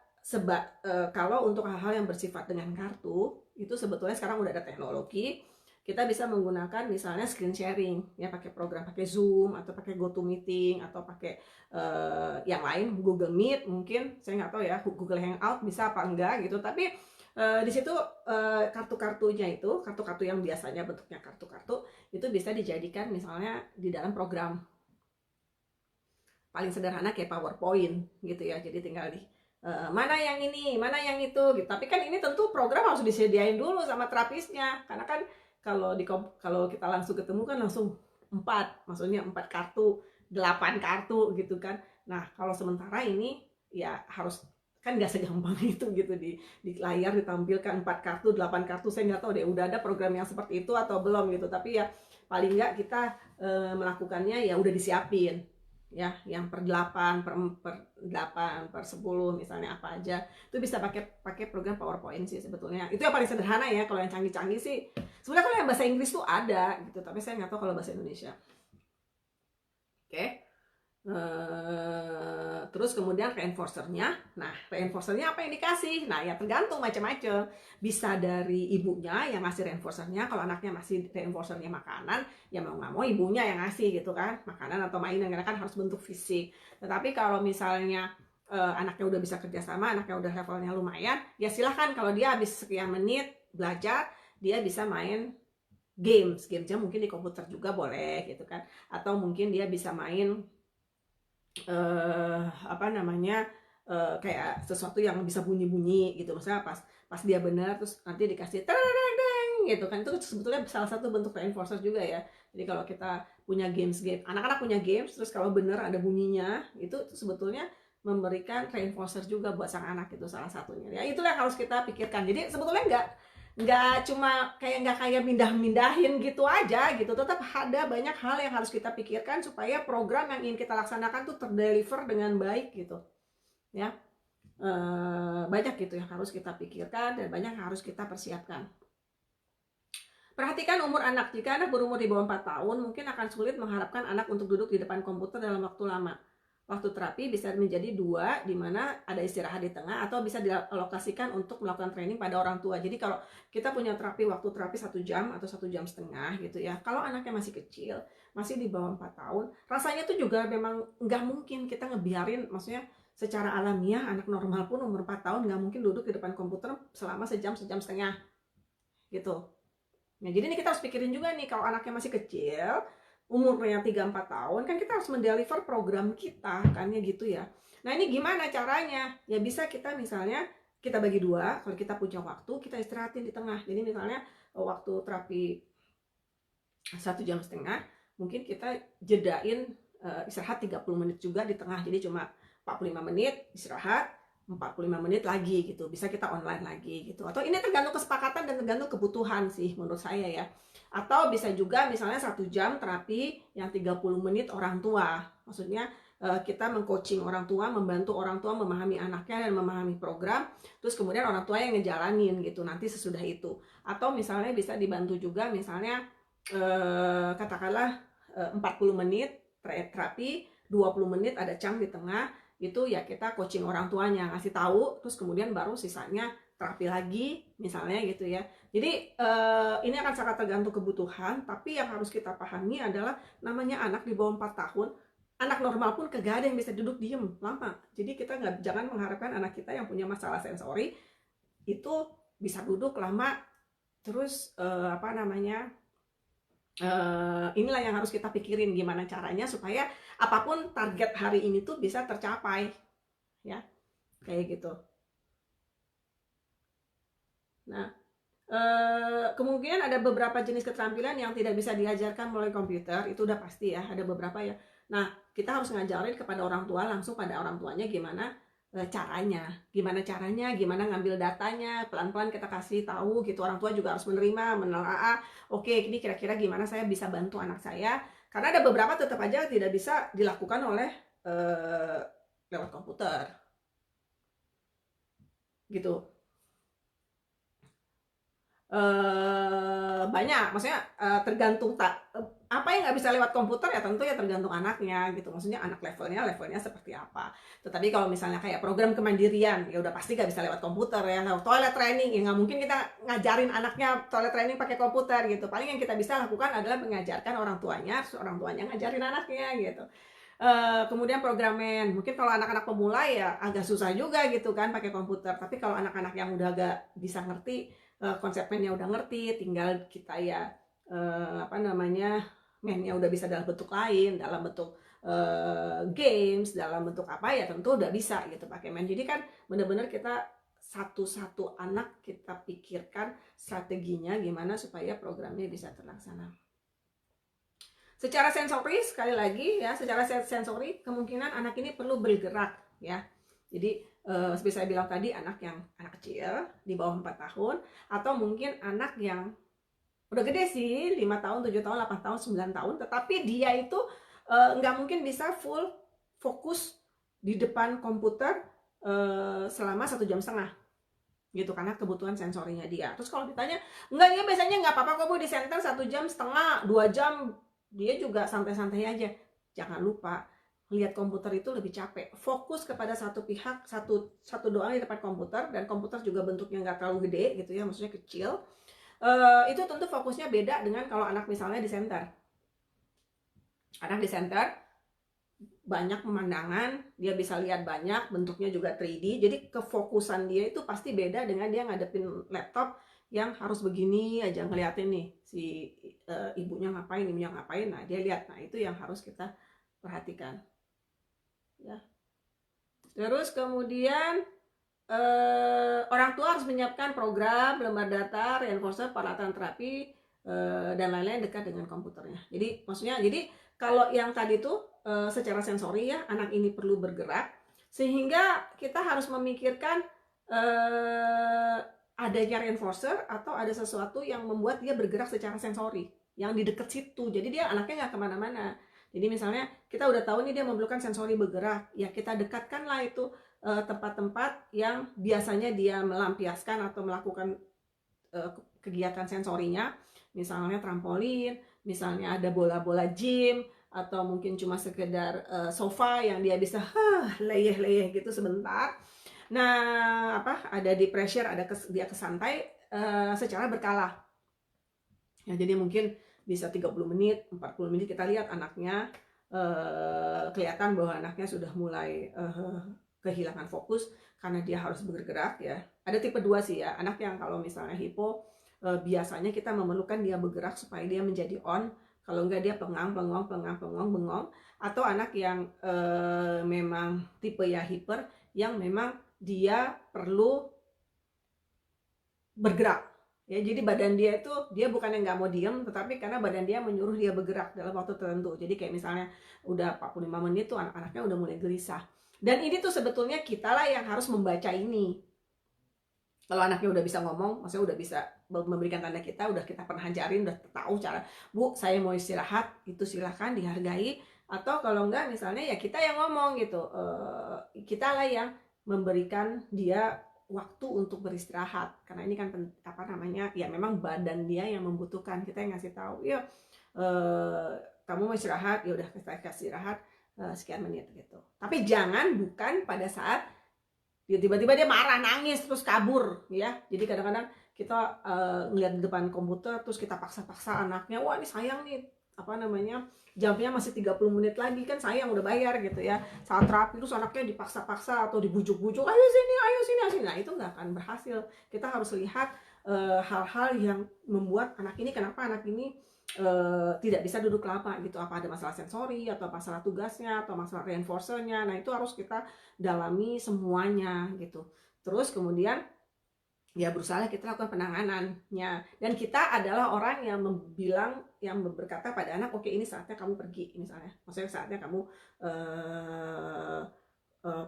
kalau untuk hal-hal yang bersifat dengan kartu, itu sebetulnya sekarang udah ada teknologi, kita bisa menggunakan misalnya screen sharing, ya, pakai program, pakai Zoom atau pakai GoToMeeting atau pakai yang lain, Google Meet mungkin, saya nggak tahu ya, Google Hangout bisa apa enggak gitu. Tapi di situ kartu-kartunya itu, kartu-kartu yang biasanya bentuknya kartu-kartu, itu bisa dijadikan misalnya di dalam program. Paling sederhana kayak PowerPoint gitu ya. Jadi tinggal mana yang ini, mana yang itu gitu. Tapi kan ini tentu program harus disediain dulu sama terapisnya. Karena kan kalau kita langsung ketemu kan langsung 4, maksudnya 4 kartu, 8 kartu gitu kan. Nah, kalau sementara ini ya harus, kan nggak segampang itu gitu, di layar ditampilkan 4 kartu, 8 kartu, saya nggak tahu deh udah ada program yang seperti itu atau belum gitu. Tapi ya paling nggak kita melakukannya ya udah disiapin, ya, yang per 8, per 8, per 10 misalnya, apa aja itu bisa pakai program PowerPoint sih sebetulnya. Itu yang paling sederhana ya. Kalau yang canggih-canggih sih sebenarnya kalau yang bahasa Inggris tuh ada gitu, tapi saya nggak tahu kalau bahasa Indonesia. Oke. Terus kemudian reinforcernya. Nah, reinforcernya apa yang dikasih? Nah, ya tergantung macam-macam. Bisa dari ibunya yang ngasih reinforcernya. Kalau anaknya masih reinforcernya makanan, ya mau nggak mau ibunya yang ngasih gitu kan, makanan atau mainan, karena kan harus bentuk fisik. Tetapi kalau misalnya anaknya udah bisa kerjasama, anaknya udah levelnya lumayan, ya silahkan, kalau dia habis sekian menit belajar, dia bisa main gamesnya mungkin di komputer juga boleh gitu kan, atau mungkin dia bisa main kayak sesuatu yang bisa bunyi-bunyi gitu, misalnya pas dia benar terus nanti dikasih tereng gitu kan, itu sebetulnya salah satu bentuk reinforcer juga ya. Jadi kalau kita punya games, anak-anak punya games terus kalau benar ada bunyinya, itu sebetulnya memberikan reinforcer juga buat sang anak, itu salah satunya ya. Itulah yang harus kita pikirkan. Jadi sebetulnya nggak cuma nggak kayak mindahin gitu aja gitu, tetap ada banyak hal yang harus kita pikirkan supaya program yang ingin kita laksanakan tuh terdeliver dengan baik gitu ya. Banyak gitu yang harus kita pikirkan dan banyak yang harus kita persiapkan. Perhatikan umur anak. Jika anak berumur di bawah 4 tahun, mungkin akan sulit mengharapkan anak untuk duduk di depan komputer dalam waktu lama. Waktu terapi bisa menjadi 2, di mana ada istirahat di tengah, atau bisa dialokasikan untuk melakukan training pada orang tua. Jadi kalau kita punya waktu terapi 1 jam atau 1,5 jam gitu ya, kalau anaknya masih kecil, masih di bawah 4 tahun, rasanya tuh juga memang nggak mungkin kita ngebiarin, maksudnya secara alamiah anak normal pun umur 4 tahun nggak mungkin duduk di depan komputer selama 1,5 jam gitu. Nah, jadi ini kita harus pikirin juga nih, kalau anaknya masih kecil, umurnya 3-4 tahun, kan kita harus mendeliver program kita, kan ya gitu ya. Nah, ini gimana caranya? Ya bisa kita misalnya, kita bagi 2, kalau kita punya waktu, kita istirahatin di tengah. Jadi misalnya, waktu terapi 1,5 jam, mungkin kita jedain istirahat 30 menit juga di tengah. Jadi cuma 45 menit istirahat, 45 menit lagi gitu, bisa kita online lagi gitu. Atau ini tergantung kesepakatan dan tergantung kebutuhan sih menurut saya ya. Atau bisa juga misalnya 1 jam terapi yang 30 menit orang tua. Maksudnya kita mengcoaching orang tua, membantu orang tua memahami anaknya dan memahami program, terus kemudian orang tua yang ngejalanin gitu nanti sesudah itu. Atau misalnya bisa dibantu juga misalnya katakanlah 40 menit terapi, 20 menit ada cang di tengah, itu ya kita coaching orang tuanya, ngasih tahu, terus kemudian baru sisanya terapi lagi misalnya gitu ya. Jadi ini akan sangat tergantung kebutuhan, tapi yang harus kita pahami adalah namanya anak di bawah 4 tahun, anak normal pun kagak ada yang bisa duduk diem lama. Jadi kita jangan mengharapkan anak kita yang punya masalah sensori itu bisa duduk lama terus inilah yang harus kita pikirin, gimana caranya supaya apapun target hari ini tuh bisa tercapai ya, kayak gitu. Nah, kemungkinan ada beberapa jenis keterampilan yang tidak bisa diajarkan melalui komputer, itu udah pasti ya, ada beberapa ya. Nah, kita harus ngajarin kepada orang tua, langsung pada orang tuanya gimana caranya, gimana ngambil datanya, pelan-pelan kita kasih tahu gitu. Orang tua juga harus menerima, menelaah, oke, ini kira-kira gimana saya bisa bantu anak saya, karena ada beberapa tetap aja tidak bisa dilakukan oleh lewat komputer gitu. Banyak, maksudnya tergantung apa yang nggak bisa lewat komputer ya tentu ya tergantung anaknya gitu, maksudnya anak levelnya seperti apa. Tetapi kalau misalnya kayak program kemandirian ya udah pasti nggak bisa lewat komputer ya. Toilet training ya nggak mungkin kita ngajarin anaknya toilet training pakai komputer gitu. Paling yang kita bisa lakukan adalah mengajarkan orang tuanya, terus orang tuanya ngajarin anaknya gitu. Kemudian programmen, mungkin kalau anak-anak pemula ya agak susah juga gitu kan pakai komputer, tapi kalau anak-anak yang udah agak bisa ngerti, konsepnya udah ngerti, tinggal kita ya mainnya udah bisa dalam bentuk lain, dalam bentuk games, dalam bentuk apa ya tentu udah bisa gitu pakai main. Jadi kan benar-benar kita satu-satu anak kita pikirkan strateginya gimana supaya programnya bisa terlaksana. Secara sensori, sekali lagi ya, secara sensori kemungkinan anak ini perlu bergerak ya. Jadi seperti saya bilang tadi, anak kecil di bawah 4 tahun, atau mungkin anak yang udah gede sih, 5 tahun, 7 tahun, 8 tahun, 9 tahun, tetapi dia itu nggak mungkin bisa full fokus di depan komputer selama 1,5 jam gitu, karena kebutuhan sensorinya dia. Terus kalau ditanya, enggak ya biasanya nggak apa-apa kok Bu di center 1,5 jam, 2 jam, dia juga santai-santai aja. Jangan lupa, lihat komputer itu lebih capek. Fokus kepada satu pihak, satu doang di depan komputer, dan komputer juga bentuknya nggak terlalu gede gitu ya, maksudnya kecil. Itu tentu fokusnya beda dengan kalau anak misalnya di center. Anak di center banyak pemandangan, dia bisa lihat banyak, bentuknya juga 3D, jadi kefokusan dia itu pasti beda dengan dia ngadepin laptop yang harus begini aja ngeliatin nih si ibunya ngapain, nah dia lihat. Nah itu yang harus kita perhatikan ya. Terus kemudian orang tua harus menyiapkan program, lembar data, reinforcer, peralatan terapi, dan lain-lain dekat dengan komputernya. Jadi maksudnya, jadi kalau yang tadi tuh secara sensori ya, anak ini perlu bergerak, sehingga kita harus memikirkan adanya reinforcer atau ada sesuatu yang membuat dia bergerak secara sensori yang di dekat situ. Jadi dia anaknya nggak kemana-mana. Jadi misalnya kita udah tahu nih dia memerlukan sensori bergerak, ya kita dekatkanlah itu tempat-tempat yang biasanya dia melampiaskan atau melakukan kegiatan sensorinya, misalnya trampolin, misalnya ada bola-bola gym, atau mungkin cuma sekedar sofa yang dia bisa leyeh-leyeh gitu sebentar. Nah, ada di pressure, dia kesantai secara berkala. Ya, jadi mungkin bisa 30 menit, 40 menit kita lihat anaknya kelihatan bahwa anaknya sudah mulai kehilangan fokus karena dia harus bergerak ya. Ada tipe 2 sih ya, anak yang kalau misalnya hipo biasanya kita memerlukan dia bergerak supaya dia menjadi on. Kalau enggak dia bengong. Atau anak yang memang tipe ya hiper, yang memang dia perlu bergerak ya. Jadi badan dia itu, dia bukan yang nggak mau diem, tetapi karena badan dia menyuruh dia bergerak dalam waktu tertentu. Jadi kayak misalnya udah 45 menit tuh anak-anaknya udah mulai gelisah. Dan ini tuh sebetulnya kita lah yang harus membaca ini. Kalau anaknya udah bisa ngomong, maksudnya udah bisa memberikan tanda kita, udah kita pernah ajarin, udah tahu cara, Bu, saya mau istirahat, itu silahkan dihargai. Atau kalau enggak, misalnya ya kita yang ngomong gitu, kita lah yang memberikan dia waktu untuk beristirahat. Karena ini kan ya memang badan dia yang membutuhkan, kita yang ngasih tahu, ya kamu mau istirahat, ya udah kita kasih istirahat sekian menit gitu. Tapi bukan pada saat tiba-tiba dia marah, nangis, terus kabur ya. Jadi kadang-kadang kita ngeliat di depan komputer terus kita paksa-paksa anaknya, wah ini sayang nih jamnya masih 30 menit lagi, kan sayang udah bayar gitu ya. Saat terapi terus anaknya dipaksa-paksa atau dibujuk-bujuk, ayo sini. Nah itu nggak akan berhasil. Kita harus lihat hal-hal yang membuat kenapa anak ini tidak bisa duduk lama gitu. Apa ada masalah sensori, atau masalah tugasnya, atau masalah reinforcernya. Nah itu harus kita dalami semuanya gitu. Terus kemudian ya berusaha kita lakukan penanganannya, dan kita adalah orang yang berkata pada anak, oke, ini saatnya kamu pergi, misalnya maksudnya saatnya kamu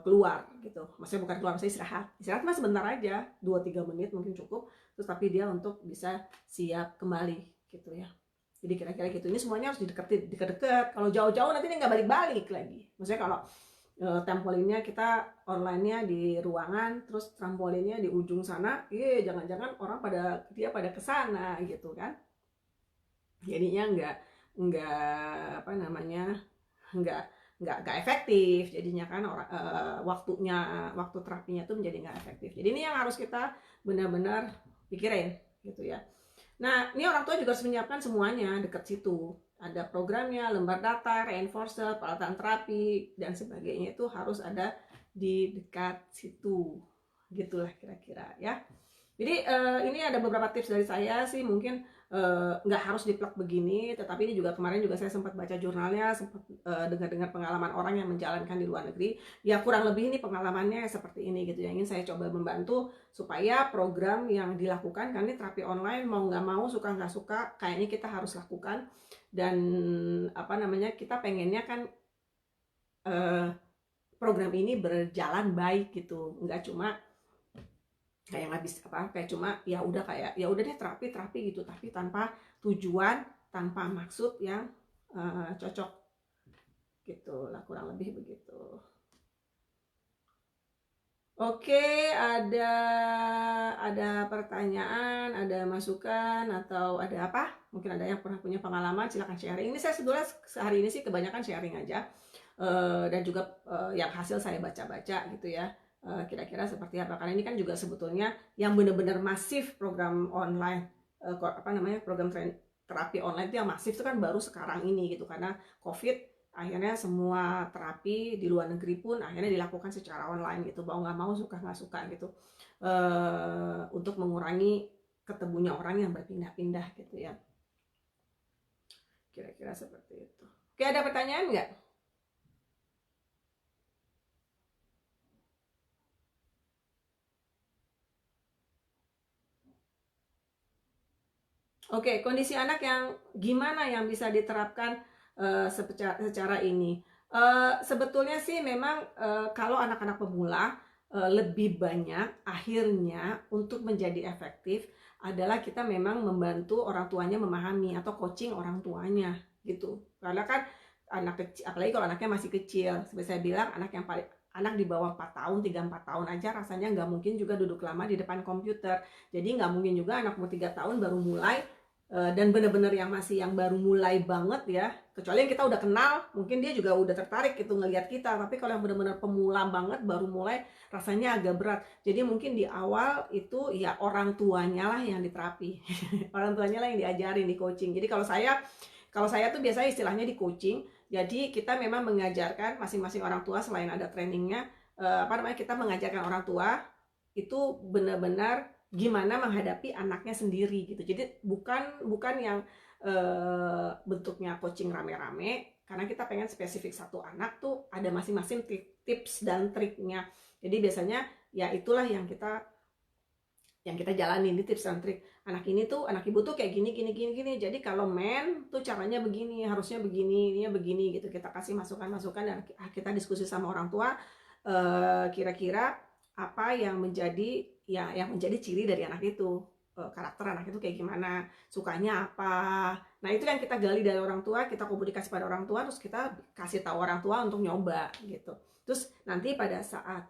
keluar gitu. Maksudnya bukan keluar, maksudnya istirahat mah sebentar aja, 2-3 menit mungkin cukup, terus tapi dia untuk bisa siap kembali gitu ya. Jadi kira-kira gitu. Ini semuanya harus deket-deket. Kalau jauh-jauh nanti dia nggak balik-balik lagi. Maksudnya kalau trampolinnya kita online-nya di ruangan, terus trampolinnya di ujung sana, jangan-jangan orang pada kesana gitu kan. Jadinya nggak efektif. Jadinya kan waktu terapinya tuh menjadi nggak efektif. Jadi ini yang harus kita benar-benar pikirin gitu ya. Nah, ini orang tua juga harus menyiapkan semuanya dekat situ. Ada programnya, lembar data, reinforcer, peralatan terapi, dan sebagainya itu harus ada di dekat situ. Gitulah kira-kira ya. Jadi ini ada beberapa tips dari saya sih, mungkin nggak harus diplak begini, tetapi ini juga kemarin juga saya sempat baca jurnalnya, sempat dengar-dengar pengalaman orang yang menjalankan di luar negeri. Ya kurang lebih ini pengalamannya seperti ini gitu, yang ingin saya coba membantu supaya program yang dilakukan, karena ini terapi online mau nggak mau, suka nggak suka, kayaknya kita harus lakukan. Dan kita pengennya kan program ini berjalan baik gitu, nggak cuma kayak cuma ya udah deh terapi gitu, tapi tanpa tujuan, tanpa maksud yang cocok gitu lah, kurang lebih begitu. Oke, ada pertanyaan, ada masukan, atau ada apa? Mungkin ada yang pernah punya pengalaman, silakan sharing. Ini saya sebetulnya hari ini sih kebanyakan sharing aja, dan juga yang hasil saya baca-baca gitu ya. Kira-kira seperti apa, karena ini kan juga sebetulnya yang benar-benar masif program online, program terapi online itu yang masif itu kan baru sekarang ini gitu, karena COVID akhirnya semua terapi di luar negeri pun akhirnya dilakukan secara online gitu, mau nggak mau, suka nggak suka gitu, untuk mengurangi ketemunya orang yang berpindah-pindah gitu ya. Kira-kira seperti itu. Oke, ada pertanyaan nggak? Oke, kondisi anak yang gimana yang bisa diterapkan secara ini? Sebetulnya sih memang kalau anak-anak pemula lebih banyak akhirnya untuk menjadi efektif adalah kita memang membantu orang tuanya memahami atau coaching orang tuanya gitu. Karena kan anak kecil, apalagi kalau anaknya masih kecil, seperti saya bilang anak di bawah 4 tahun, 3-4 tahun aja rasanya nggak mungkin juga duduk lama di depan komputer. Jadi nggak mungkin juga anak umur 3 tahun baru mulai dan bener-bener yang baru mulai banget ya, kecuali yang kita udah kenal mungkin dia juga udah tertarik gitu ngelihat kita, tapi kalau yang bener-bener pemula banget baru mulai rasanya agak berat. Jadi mungkin di awal itu ya orang tuanya lah yang diterapi orang tuanya lah yang diajarin, di coaching. Jadi kalau saya tuh biasanya istilahnya di coaching. Jadi kita memang mengajarkan masing-masing orang tua, selain ada trainingnya, kita mengajarkan orang tua itu benar-benar gimana menghadapi anaknya sendiri gitu. Jadi bukan yang bentuknya coaching rame-rame, karena kita pengen spesifik satu anak tuh ada masing-masing tips dan triknya. Jadi biasanya ya itulah yang kita jalanin di tips dan trik. Anak ini tuh, anak ibu tuh kayak gini. Jadi kalau men tuh caranya begini, harusnya begini, ininya begini gitu. Kita kasih masukan-masukan dan kita diskusi sama orang tua kira-kira apa yang menjadi ciri dari anak itu, karakter anak itu kayak gimana, sukanya apa. Nah itu yang kita gali dari orang tua, kita komunikasi pada orang tua, terus kita kasih tahu orang tua untuk nyoba gitu. Terus nanti pada saat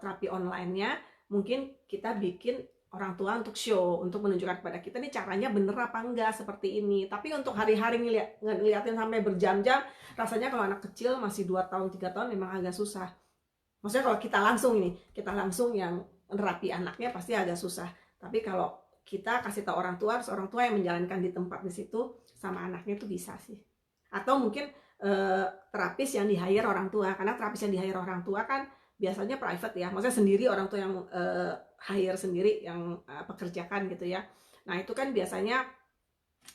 terapi online-nya mungkin kita bikin orang tua untuk show, untuk menunjukkan kepada kita nih caranya bener apa enggak seperti ini. Tapi untuk hari-hari ngeliatin sampai berjam-jam, rasanya kalau anak kecil masih 2 tahun 3 tahun memang agak susah. Maksudnya kalau kita langsung yang nerapi anaknya pasti agak susah. Tapi kalau kita kasih tahu orang tua, harus orang tua yang menjalankan di tempat di situ sama anaknya itu bisa sih. Atau mungkin terapis yang di-hire orang tua, karena terapis yang di-hire orang tua kan biasanya private ya, maksudnya sendiri, orang tua yang hire sendiri, yang pekerjakan gitu ya. Nah itu kan biasanya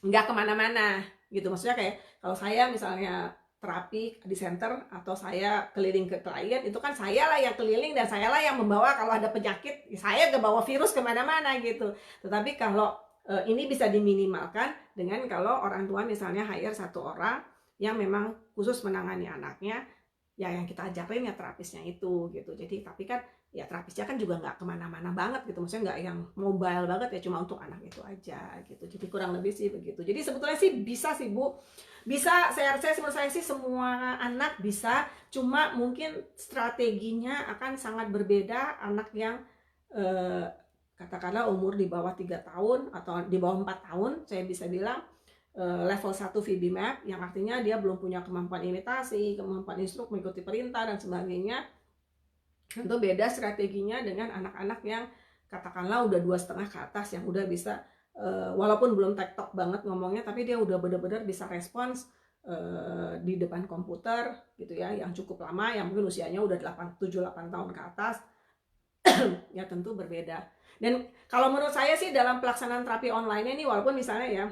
nggak kemana-mana gitu, maksudnya kayak kalau saya misalnya terapi di center atau saya keliling ke klien, itu kan saya lah yang keliling dan saya lah yang membawa. Kalau ada penyakit, saya nggak bawa virus kemana-mana gitu. Tetapi kalau ini bisa diminimalkan dengan kalau orang tua misalnya hire satu orang yang memang khusus menangani anaknya, ya yang kita ajarin ya terapisnya itu gitu. Jadi tapi kan ya terapisnya kan juga nggak kemana-mana banget gitu, maksudnya nggak yang mobile banget ya, cuma untuk anak itu aja gitu. Jadi kurang lebih sih begitu. Jadi sebetulnya sih bisa sih Bu, bisa. Menurut saya sih semua anak bisa, cuma mungkin strateginya akan sangat berbeda. Anak yang katakanlah umur di bawah 3 tahun atau di bawah 4 tahun, saya bisa bilang level 1 VB-MAP, yang artinya dia belum punya kemampuan imitasi, kemampuan instruk, mengikuti perintah dan sebagainya. Tentu beda strateginya dengan anak-anak yang katakanlah udah 2,5 ke atas, yang udah bisa walaupun belum tektok banget ngomongnya, tapi dia udah benar-benar bisa respons di depan komputer gitu ya, yang cukup lama, yang mungkin usianya udah 7-8 tahun ke atas. Ya tentu berbeda. Dan kalau menurut saya sih dalam pelaksanaan terapi online ini, walaupun misalnya ya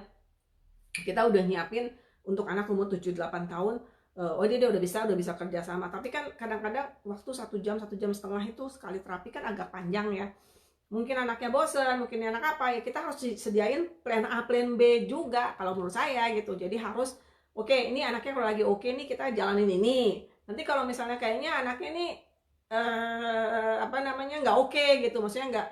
kita udah nyiapin untuk anak umur 7-8 tahun, dia udah bisa kerja sama, tapi kan kadang-kadang waktu 1 jam, 1,5 jam itu sekali terapi kan agak panjang ya. Mungkin anaknya bosen, mungkin anak apa ya, kita harus sediain plan A, plan B juga kalau menurut saya gitu. Jadi harus oke, ini anaknya kalau lagi oke nih kita jalanin ini. Nanti kalau misalnya kayaknya anaknya nih nggak oke gitu, maksudnya nggak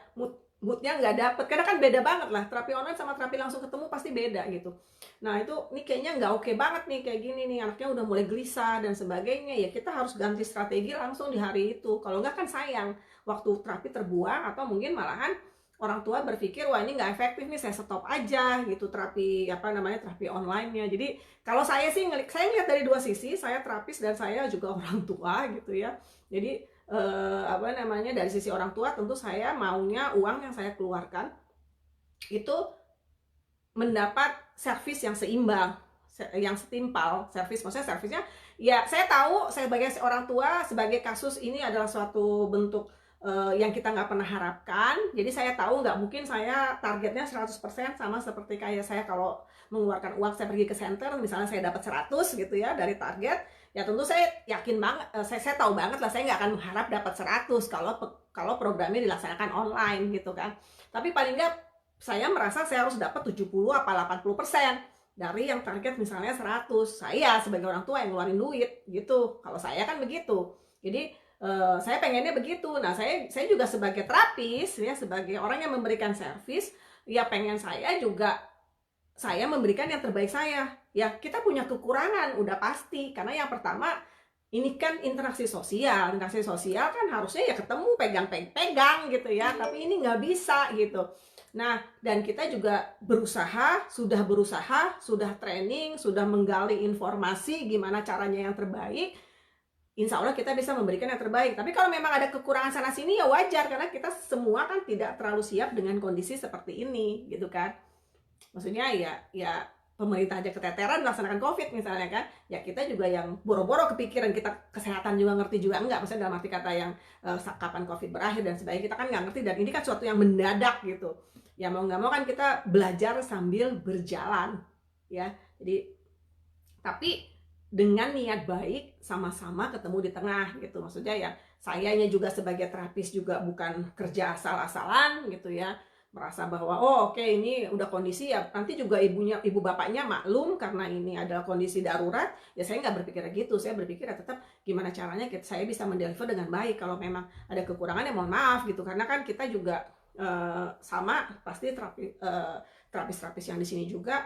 moodnya nggak dapet, karena kan beda banget lah, terapi online sama terapi langsung ketemu pasti beda gitu. Nah itu nih kayaknya nggak oke banget nih, kayak gini nih anaknya udah mulai gelisah dan sebagainya, ya kita harus ganti strategi langsung di hari itu. Kalau nggak kan sayang, waktu terapi terbuang, atau mungkin malahan orang tua berpikir wah ini nggak efektif nih, saya stop aja gitu terapi terapi online-nya. Jadi kalau saya sih saya lihat dari dua sisi, saya terapis dan saya juga orang tua gitu ya. Jadi dari sisi orang tua tentu saya maunya uang yang saya keluarkan itu mendapat servis yang seimbang, yang setimpal. Maksudnya servisnya ya, saya tahu saya sebagai orang tua, sebagai kasus ini adalah suatu bentuk yang kita nggak pernah harapkan. Jadi saya tahu nggak mungkin saya targetnya 100% sama seperti kayak saya kalau mengeluarkan uang, saya pergi ke center, misalnya saya dapat 100 gitu ya dari target, ya tentu saya yakin banget, saya tahu banget lah saya nggak akan mengharap dapat 100 kalau programnya dilaksanakan online gitu kan. Tapi paling nggak saya merasa saya harus dapat 70 apa 80% dari yang target misalnya 100. Saya sebagai orang tua yang ngeluarin duit gitu. Kalau saya kan begitu. Jadi saya pengennya begitu. Nah, saya juga sebagai terapis ya, sebagai orang yang memberikan servis, ya pengen saya juga saya memberikan yang terbaik saya. Ya, kita punya kekurangan, udah pasti. Karena yang pertama, ini kan interaksi sosial. Interaksi sosial kan harusnya ya ketemu, pegang-pegang gitu ya. Tapi ini nggak bisa gitu. Nah, dan kita juga sudah training, sudah menggali informasi gimana caranya yang terbaik. Insya Allah kita bisa memberikan yang terbaik. Tapi kalau memang ada kekurangan sana sini ya wajar, karena kita semua kan tidak terlalu siap dengan kondisi seperti ini gitu kan. Maksudnya ya pemerintah aja keteteran melaksanakan COVID misalnya kan, ya kita juga yang boro-boro kepikiran, kita kesehatan juga ngerti juga enggak, maksudnya dalam arti kata yang kapan COVID berakhir dan sebagainya, kita kan nggak ngerti, dan ini kan suatu yang mendadak gitu. Ya mau nggak mau kan kita belajar sambil berjalan ya. Jadi tapi dengan niat baik, sama-sama ketemu di tengah gitu. Maksudnya ya sayanya juga sebagai terapis juga bukan kerja asal-asalan gitu ya, merasa bahwa oh oke, ini udah kondisi ya nanti juga ibu bapaknya maklum karena ini adalah kondisi darurat. Ya saya nggak berpikir gitu, saya berpikir ya tetap gimana caranya saya bisa mendeliver dengan baik. Kalau memang ada kekurangan ya mohon maaf gitu, karena kan kita juga sama pasti terapis-terapis yang di sini juga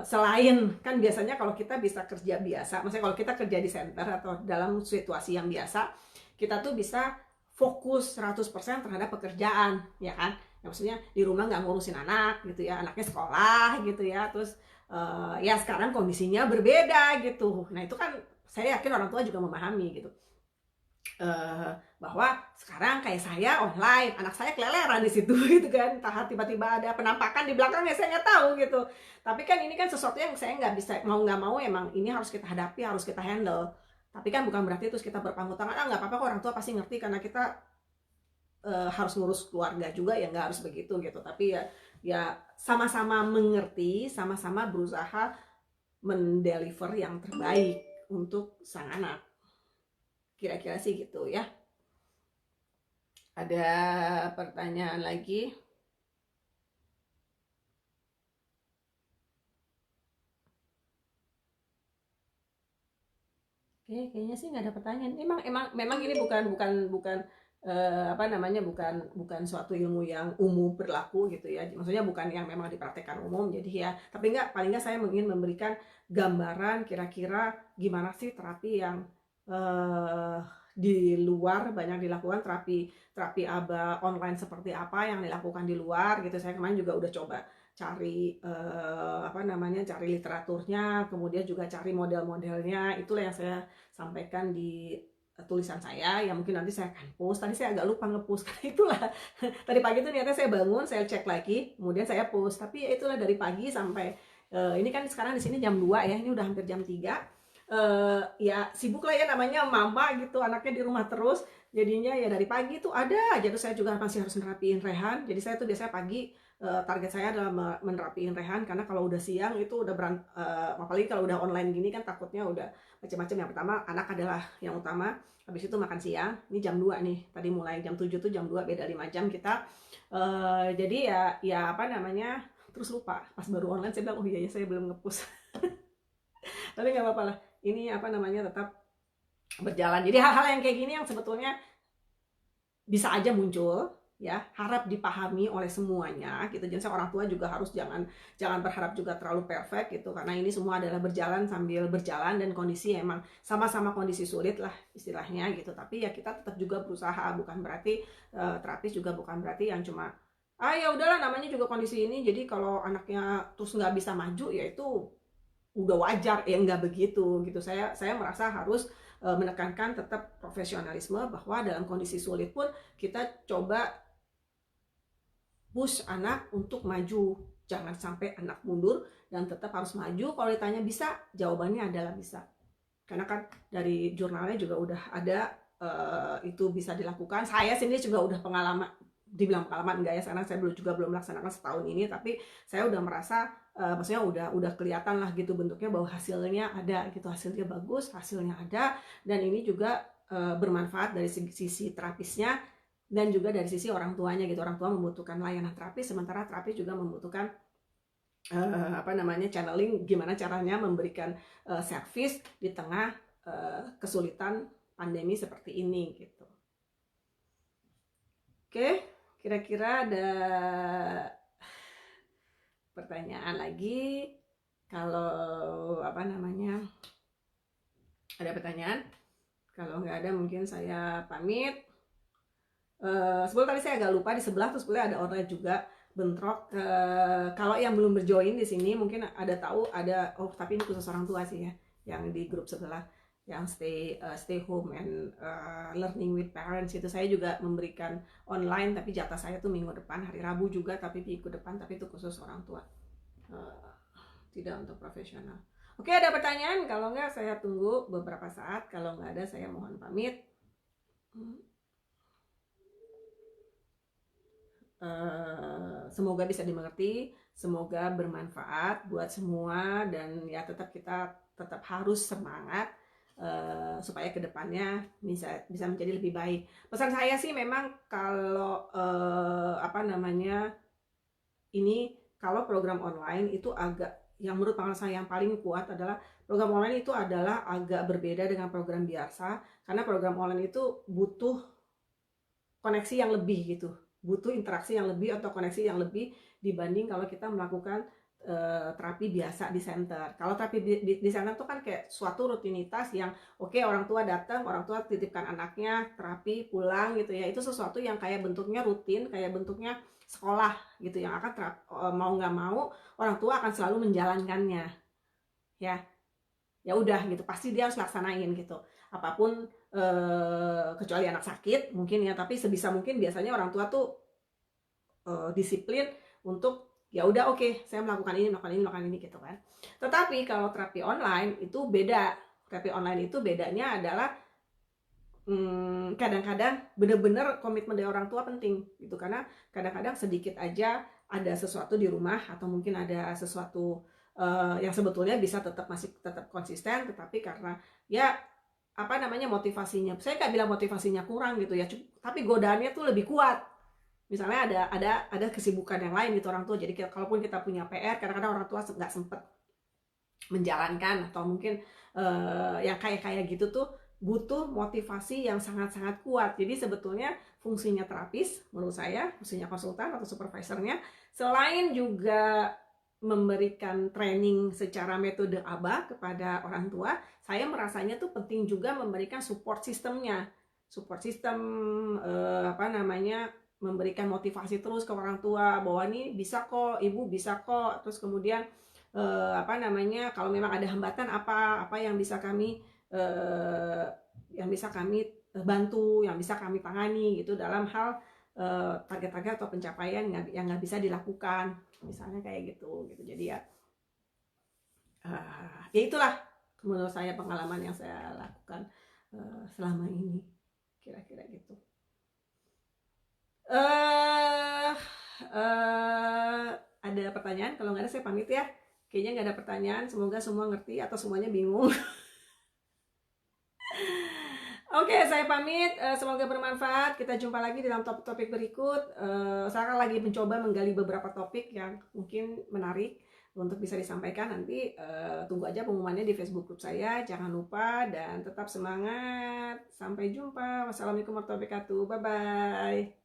selain kan biasanya kalau kita bisa kerja biasa, maksudnya kalau kita kerja di center atau dalam situasi yang biasa, kita tuh bisa fokus 100% terhadap pekerjaan ya kan. Ya, maksudnya di rumah nggak ngurusin anak gitu ya, anaknya sekolah gitu ya, terus ya sekarang kondisinya berbeda gitu. Nah itu kan saya yakin orang tua juga memahami gitu, bahwa sekarang kayak saya online, anak saya keleleran di situ gitu kan, entah tiba-tiba ada penampakan di belakangnya, saya nggak tahu gitu. Tapi kan ini kan sesuatu yang saya nggak bisa, mau nggak mau emang ini harus kita hadapi, harus kita handle. Tapi kan bukan berarti terus kita berpangku tangan, nggak apa-apa kok, orang tua pasti ngerti karena kita harus ngurus keluarga juga, ya nggak harus begitu gitu. Tapi ya sama-sama mengerti, sama-sama berusaha mendeliver yang terbaik untuk sang anak. Kira-kira sih gitu ya. Ada pertanyaan lagi? Oke, kayaknya sih nggak ada pertanyaan. Memang ini bukan apa namanya, bukan suatu ilmu yang umum berlaku gitu ya. Maksudnya bukan yang memang dipraktekkan umum. Jadi ya, tapi paling nggak saya ingin memberikan gambaran kira-kira gimana sih terapi yang di luar banyak dilakukan, terapi ABA online seperti apa yang dilakukan di luar gitu. Saya kemarin juga udah coba cari cari literaturnya, kemudian juga cari model-modelnya. Itulah yang saya sampaikan di tulisan saya, yang mungkin nanti saya akan post. Tadi saya agak lupa nge-post karena itulah tadi pagi itu niatnya saya bangun, saya cek lagi, kemudian saya post. Tapi ya itulah, dari pagi sampai ini kan sekarang di sini jam 2 ya, ini udah hampir jam 3. Ya sibuk lah ya, namanya mama gitu, anaknya di rumah terus. Jadinya ya dari pagi tuh ada aja tuh, saya juga masih harus nerapiin Rehan. Jadi saya tuh biasanya pagi target saya adalah menerapiin Rehan, karena kalau udah siang itu udah apalagi kalau udah online gini kan takutnya udah macam-macam. Yang pertama anak adalah yang utama, habis itu makan siang. Ini jam 2 nih, tadi mulai jam 7 tuh jam 2, beda 5 jam kita. Jadi ya apa namanya, terus lupa pas baru online saya bilang oh iya ya saya belum nge-push. Tapi nggak apa-apa lah, ini apa namanya tetap berjalan. Jadi hal-hal yang kayak gini yang sebetulnya bisa aja muncul ya, harap dipahami oleh semuanya gitu. Jadi orang tua juga harus jangan berharap juga terlalu perfect gitu, karena ini semua adalah berjalan sambil berjalan, dan kondisi emang sama-sama kondisi sulit lah istilahnya gitu. Tapi ya kita tetap juga berusaha, bukan berarti terapis juga bukan berarti yang cuma ya udahlah namanya juga kondisi ini, jadi kalau anaknya terus nggak bisa maju ya itu udah wajar, ya nggak begitu gitu. Saya merasa harus menekankan tetap profesionalisme, bahwa dalam kondisi sulit pun kita coba push anak untuk maju, jangan sampai anak mundur dan tetap harus maju. Kalau ditanya bisa, jawabannya adalah bisa, karena kan dari jurnalnya juga udah ada itu bisa dilakukan. Saya sendiri juga udah pengalaman, dibilang pengalaman enggak ya, sekarang saya belum melaksanakan setahun ini, tapi saya udah merasa maksudnya udah kelihatan lah gitu bentuknya, bahwa hasilnya ada gitu, hasilnya bagus, hasilnya ada, dan ini juga bermanfaat dari sisi terapisnya dan juga dari sisi orang tuanya gitu. Orang tua membutuhkan layanan terapis, sementara terapis juga membutuhkan channeling, gimana caranya memberikan servis di tengah kesulitan pandemi seperti ini gitu. Oke, kira-kira ada pertanyaan lagi? Kalau ada pertanyaan? Kalau nggak ada, mungkin saya pamit. Sebelum tadi saya agak lupa, di sebelah tuh sebenarnya ada orang juga bentrok. Kalau yang belum berjoin di sini mungkin ada tahu, ada tapi ini khusus orang tua sih ya, yang di grup sebelah yang stay home and learning with parents itu, saya juga memberikan online, tapi jatah saya tuh minggu depan, hari Rabu juga, tapi minggu depan, tapi itu khusus orang tua, tidak untuk profesional. Oke, ada pertanyaan? Kalau nggak, saya tunggu beberapa saat. Kalau nggak ada, saya mohon pamit. Semoga bisa dimengerti, semoga bermanfaat buat semua, dan ya kita tetap harus semangat supaya kedepannya bisa menjadi lebih baik. Pesan saya sih memang kalau ini kalau program online itu agak, yang menurut pengalaman saya yang paling kuat adalah program online itu adalah agak berbeda dengan program biasa, karena program online itu butuh koneksi yang lebih gitu, butuh interaksi yang lebih atau koneksi yang lebih dibanding kalau kita melakukan terapi biasa di center. Kalau terapi di center itu kan kayak suatu rutinitas yang oke, orang tua datang, orang tua titipkan anaknya, terapi, pulang gitu ya. Itu sesuatu yang kayak bentuknya rutin, kayak bentuknya sekolah gitu, yang akan mau nggak mau orang tua akan selalu menjalankannya. Ya udah gitu, pasti dia harus laksanain gitu. Apapun kecuali anak sakit mungkin ya, tapi sebisa mungkin biasanya orang tua tuh disiplin untuk ya udah oke, saya melakukan ini gitu kan. Tetapi kalau terapi online itu beda. Terapi online itu bedanya adalah kadang-kadang bener-bener komitmen dari orang tua penting gitu, karena kadang-kadang sedikit aja ada sesuatu di rumah, atau mungkin ada sesuatu yang sebetulnya bisa masih tetap konsisten, tetapi karena ya motivasinya, saya nggak bilang motivasinya kurang gitu ya, tapi godaannya tuh lebih kuat. Misalnya ada kesibukan yang lain gitu orang tua, jadi kalaupun kita punya PR, kadang-kadang orang tua nggak sempet menjalankan, atau mungkin yang kayak gitu tuh butuh motivasi yang sangat-sangat kuat. Jadi sebetulnya fungsinya terapis, menurut saya fungsinya konsultan atau supervisornya, selain juga memberikan training secara metode ABA kepada orang tua, saya merasanya tuh penting juga memberikan support sistemnya, support system memberikan motivasi terus ke orang tua bahwa ini bisa kok, ibu bisa kok. Terus kemudian kalau memang ada hambatan apa yang bisa kami bantu, yang bisa kami tangani gitu, dalam hal target-target atau pencapaian yang nggak bisa dilakukan, misalnya kayak gitu. Jadi ya itulah menurut saya pengalaman yang saya lakukan selama ini, kira-kira gitu. Ada pertanyaan? Kalau nggak ada, saya pamit ya. Kayaknya nggak ada pertanyaan. Semoga semua ngerti atau semuanya bingung. Oke, saya pamit. Semoga bermanfaat. Kita jumpa lagi dalam topik-topik berikut. Saya akan lagi mencoba menggali beberapa topik yang mungkin menarik untuk bisa disampaikan. Nanti tunggu aja pengumumannya di Facebook group saya. Jangan lupa dan tetap semangat. Sampai jumpa. Wassalamualaikum warahmatullahi wabarakatuh. Bye-bye.